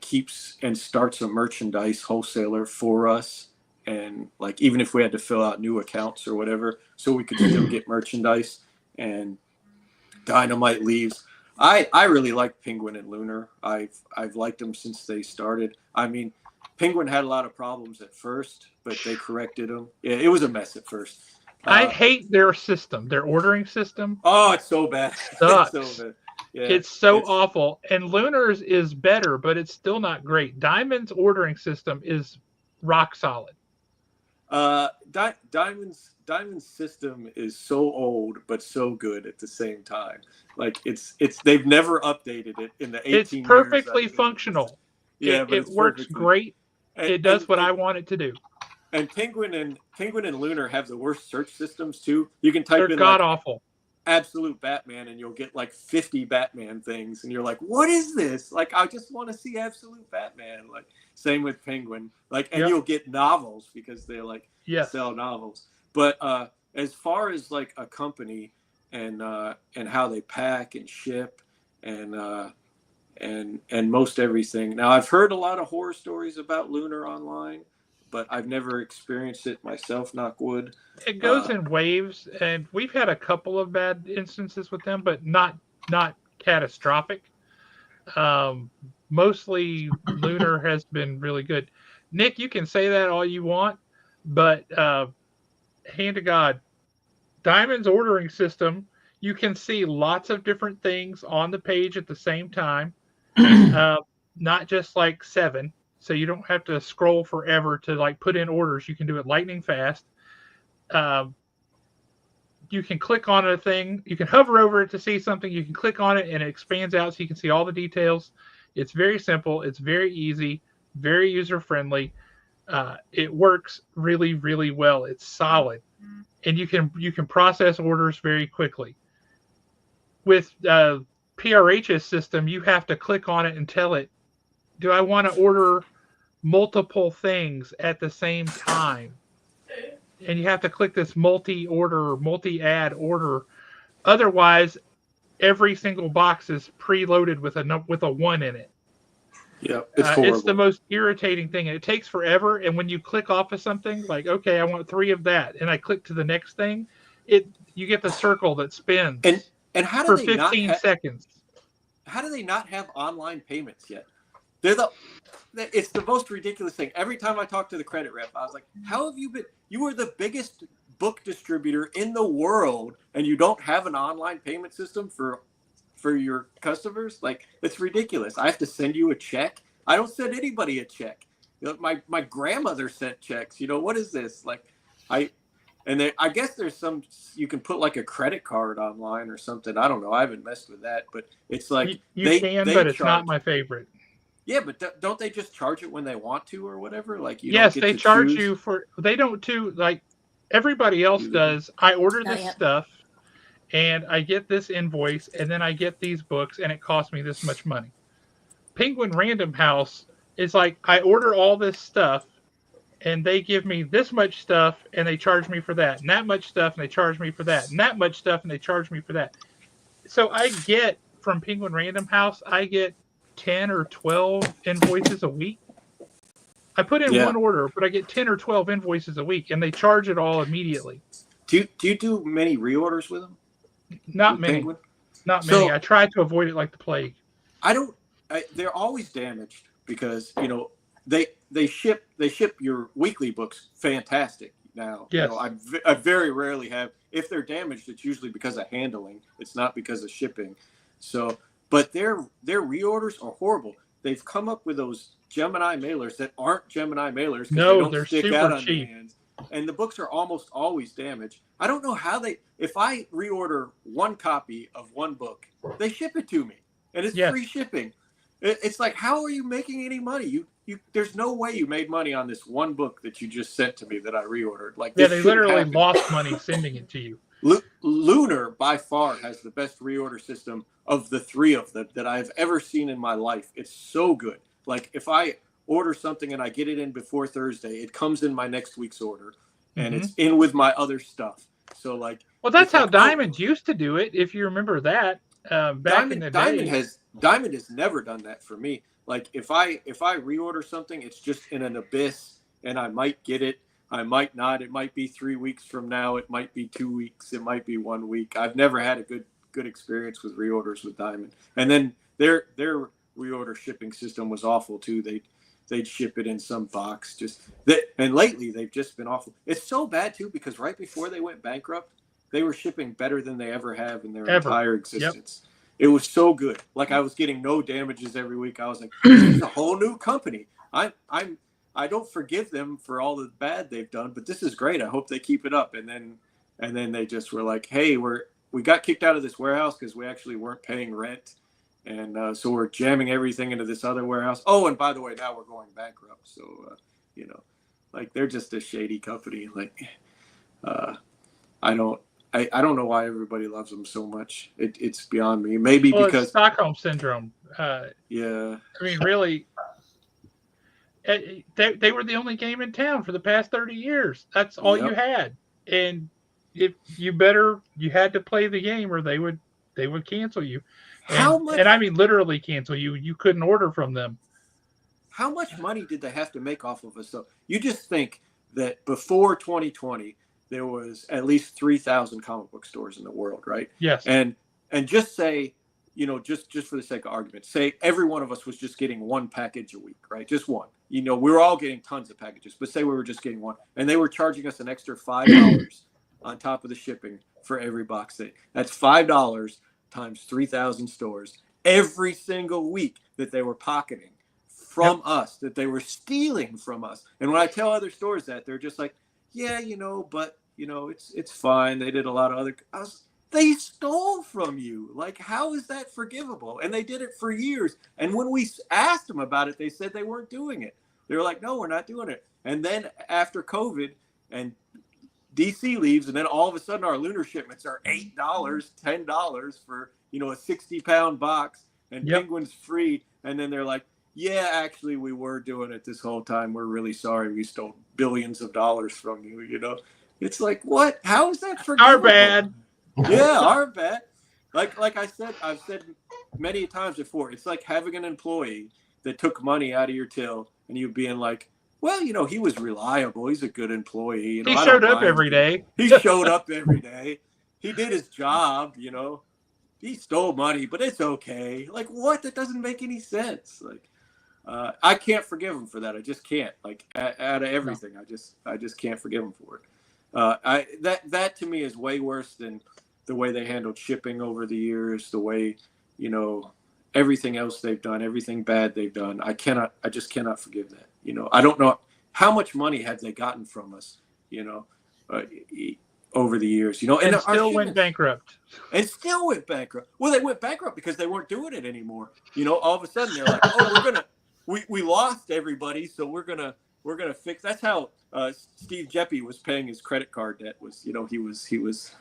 keeps and starts a merchandise wholesaler for us, and like even if we had to fill out new accounts or whatever, so we could still get merchandise. And Dynamite leaves. I really like Penguin and Lunar. I've liked them since they started. I mean, Penguin had a lot of problems at first, but they corrected them. Yeah, it was a mess at first. I hate their system, their ordering system. Oh, it's so bad. Sucks. It's so bad. Yeah, it's so awful. And Lunar's is better, but it's still not great. Diamond's ordering system is rock solid. Diamond's system is so old but so good at the same time. Like it's they've never updated it in the 18 years. It's perfectly functional. Yeah, but it works great. It does what I want it to do. And Penguin and Lunar have the worst search systems too. You can type in god awful absolute Batman and you'll get like 50 Batman things and you're like, what is this? Like, I just want to see absolute Batman. Like, same with Penguin. Like, and you'll get novels because they're like sell novels. But as far as like a company and how they pack and ship and most everything. Now, I've heard a lot of horror stories about Lunar online, but I've never experienced it myself, knock wood. It goes in waves, and we've had a couple of bad instances with them, but not catastrophic. Mostly Lunar has been really good. Nick, you can say that all you want, but hand to God, Diamond's ordering system, you can see lots of different things on the page at the same time, not just like 7. So you don't have to scroll forever to like put in orders. You can do it lightning fast. You can click on a thing. You can hover over it to see something. You can click on it and it expands out so you can see all the details. It's very simple. It's very easy, very user-friendly. It works really, really well. It's solid. And you can process orders very quickly. With PRH's system, you have to click on it and tell it, do I want to order multiple things at the same time? And you have to click this multi-add order. Otherwise, every single box is preloaded with a 1 in it. Yeah, it's the most irritating thing. And it takes forever. And when you click off of something, like, okay, I want 3 of that, and I click to the next thing, you get the circle that spins and how do for they 15 seconds. How do they not have online payments yet? It's the most ridiculous thing. Every time I talk to the credit rep, I was like, how have you been? You are the biggest book distributor in the world, and you don't have an online payment system for your customers? Like, it's ridiculous. I have to send you a check. I don't send anybody a check. You know, my grandmother sent checks. You know, what is this? Like, I guess there's some, you can put like a credit card online or something. I don't know. I haven't messed with that, but it's like you can, but it's not my favorite. Yeah, but don't they just charge it when they want to or whatever? Like, yes, they charge you for. They don't too, like everybody else does. I order this stuff, and I get this invoice, and then I get these books, and it costs me this much money. Penguin Random House is like, I order all this stuff, and they give me this much stuff, and they charge me for that, and that much stuff, and they charge me for that, and that much stuff, and they charge me for that. So I get from Penguin Random House, I get 10 or 12 invoices a week. I put in one order, but I get 10 or 12 invoices a week, and they charge it all immediately. Do you do many reorders with them? Not many. Penguin? Not many. I try to avoid it like the plague. I don't they're always damaged because they ship your weekly books fantastic now. Yes. I very rarely have, if they're damaged, it's usually because of handling. It's not because of shipping. So, but their reorders are horrible. They've come up with those Gemini mailers that aren't Gemini mailers because they don't they're stick super out on cheap. the hands. And the books are almost always damaged. I don't know how if I reorder one copy of one book, they ship it to me and it's free shipping. It's like, how are you making any money? There's no way you made money on this one book that you just sent to me that I reordered. Like, they literally lost money sending it to you. Lunar by far has the best reorder system of the three of them that I've ever seen in my life. It's so good. Like, if I order something and I get it in before Thursday, it comes in my next week's order, and it's in with my other stuff. So, like, well, that's how Diamond used to do it. If you remember that, back in the day. Diamond has never done that for me. Like, if I reorder something, it's just in an abyss, and I might get it, I might not. It might be 3 weeks from now. It might be 2 weeks. It might be 1 week. I've never had a good experience with reorders with Diamond. And then their reorder shipping system was awful too. They'd ship it in some box. And lately they've just been awful. It's so bad too because right before they went bankrupt, they were shipping better than they ever have in their entire existence. Yep. It was so good. Like, I was getting no damages every week. I was like, this is a whole new company. I don't forgive them for all the bad they've done, but this is great. I hope they keep it up. And then they just were like, hey, we got kicked out of this warehouse because we actually weren't paying rent. And so we're jamming everything into this other warehouse. Oh, and by the way, now we're going bankrupt. So, like, they're just a shady company. Like, I don't know why everybody loves them so much. It's beyond me. Maybe because it's Stockholm syndrome. Yeah. I mean, really, they were the only game in town for the past 30 years. That's all you had, and if you had to play the game, or they would cancel you. And I mean literally cancel you. You couldn't order from them. How much money did they have to make off of us? So you just think that before 2020. There was at least 3,000 comic book stores in the world, right? Yes. And just say, just for the sake of argument, say every one of us was just getting one package a week, right? Just one. We were all getting tons of packages, but say we were just getting one, and they were charging us an extra $5 on top of the shipping for every box. That's $5 times 3,000 stores every single week that they were pocketing from us, that they were stealing from us. And when I tell other stores that, they're just like, yeah, but it's fine. They did a lot of other. They stole from you. Like, how is that forgivable? And they did it for years. And when we asked them about it, they said they weren't doing it. They were like, no, we're not doing it. And then after COVID, and DC leaves, and then all of a sudden our lunar shipments are $8, $10 for a 60-pound box, and Penguin's free. And then they're like, yeah, actually, we were doing it this whole time. We're really sorry. We stole billions of dollars from you. It's like, what? How is that forgivable? Our bad. Yeah, our bad. Like I said, I've said many times before, it's like having an employee that took money out of your till and you being like, well, he was reliable. He's a good employee. He showed up every day. He showed up every day. He did his job, He stole money, but it's okay. Like, what? That doesn't make any sense. Like, I can't forgive him for that. I just can't. Like, out of everything, I just can't forgive him for it. That to me is way worse than the way they handled shipping over the years, the way, everything else they've done, everything bad they've done. I just cannot forgive that. I don't know how much money have they gotten from us, over the years, and still went bankrupt. And still went bankrupt. Well, they went bankrupt because they weren't doing it anymore. All of a sudden they're like, oh, we lost everybody, so we're gonna fix. That's how Steve Jeppy was paying his credit card debt. Was he was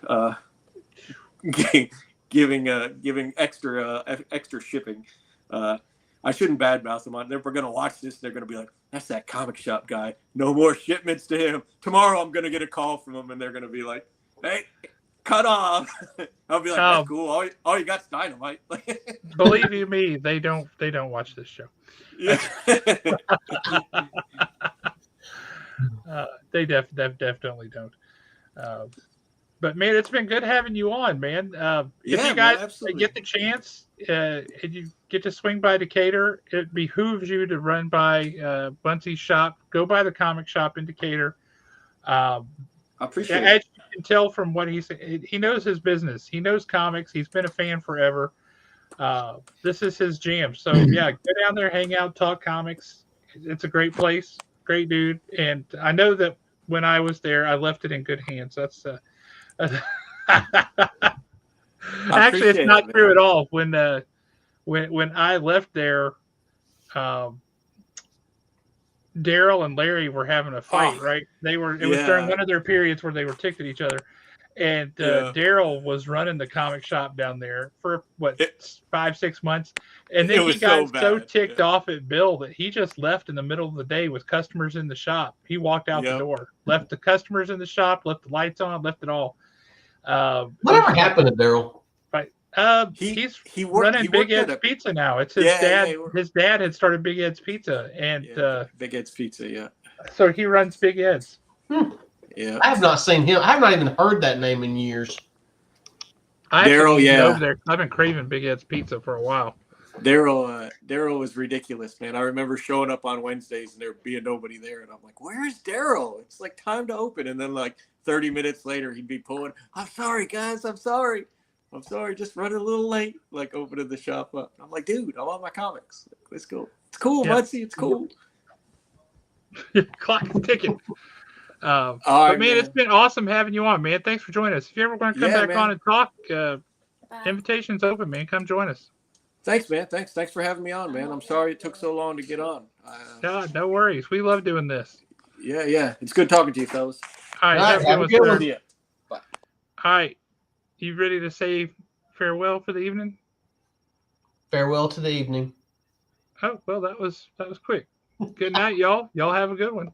giving extra shipping. I shouldn't badmouth him on. They're gonna watch this. They're gonna be like, that's that comic shop guy. No more shipments to him. Tomorrow I'm gonna get a call from him, and they're gonna be like, hey, cut off. I'll be like, that's cool. All you got's dynamite. Believe you me, they don't watch this show. Yeah. They definitely don't. But man, it's been good having you on, man. If Yeah, you guys man, absolutely. get the chance, and you get to swing by Decatur, it behooves you to run by Buncey's shop. Go by the comic shop in Decatur. Um, I appreciate as it. you can tell from what he knows his business. He knows comics. He's been a fan forever. This is his jam. So yeah, go down there, hang out, talk comics. It's a great place, great dude. And I know that when I was there, I left it in good hands. That's actually, it's appreciate not it, true man. at all. When I left there, um, Daryl and Larry were having a fight. Oh, Right? It was during yeah. one of their periods where they were ticked at each other. And Yeah. Daryl was running the comic shop down there for what It- 5-6 months, and It then he was got so so bad. ticked Yeah. off at Bill that he just left in the middle of the day with customers in the shop. He walked out the Yep. door, left the customers in the shop, left the lights on, left it all. Whatever happened to Daryl? He's He worked. running He Big worked at Ed's a Pizza now. It's his Yeah, dad. yeah, His dad had started Big Ed's Pizza, and Big Ed's Pizza. Yeah, so he runs Big Ed's. yeah. I have not seen him. I have not even heard that name in years. I actually Daryl, need to go yeah. over there. I've been craving Big Ed's Pizza for a while. Daryl was ridiculous, man. I remember showing up on Wednesdays and there being nobody there, and I'm like, "Where's Daryl? It's like time to open." And then like 30 minutes later, he'd be pulling, "I'm sorry, guys. I'm sorry. Just running a little late." Like opening the shop up. I'm like, "Dude, I want my comics. Let's go. It's cool, Yeah. Muncie. It's cool." Clock is ticking. All But right, man, it's been awesome having you on, man. Thanks for joining us. If you ever want to come Yeah, back man. on and talk, Bye. invitation's open, man. Come join us. Thanks, man. Thanks for having me on, man. I'm sorry it took so long to get on. God, no worries. We love doing this. Yeah. It's good talking to you, fellas. All right, All right, have a have a good good one, one. sir. See ya. All right, you ready to say farewell for the evening? Farewell to the evening. Oh well, that was quick. Good night, y'all. Y'all have a good one.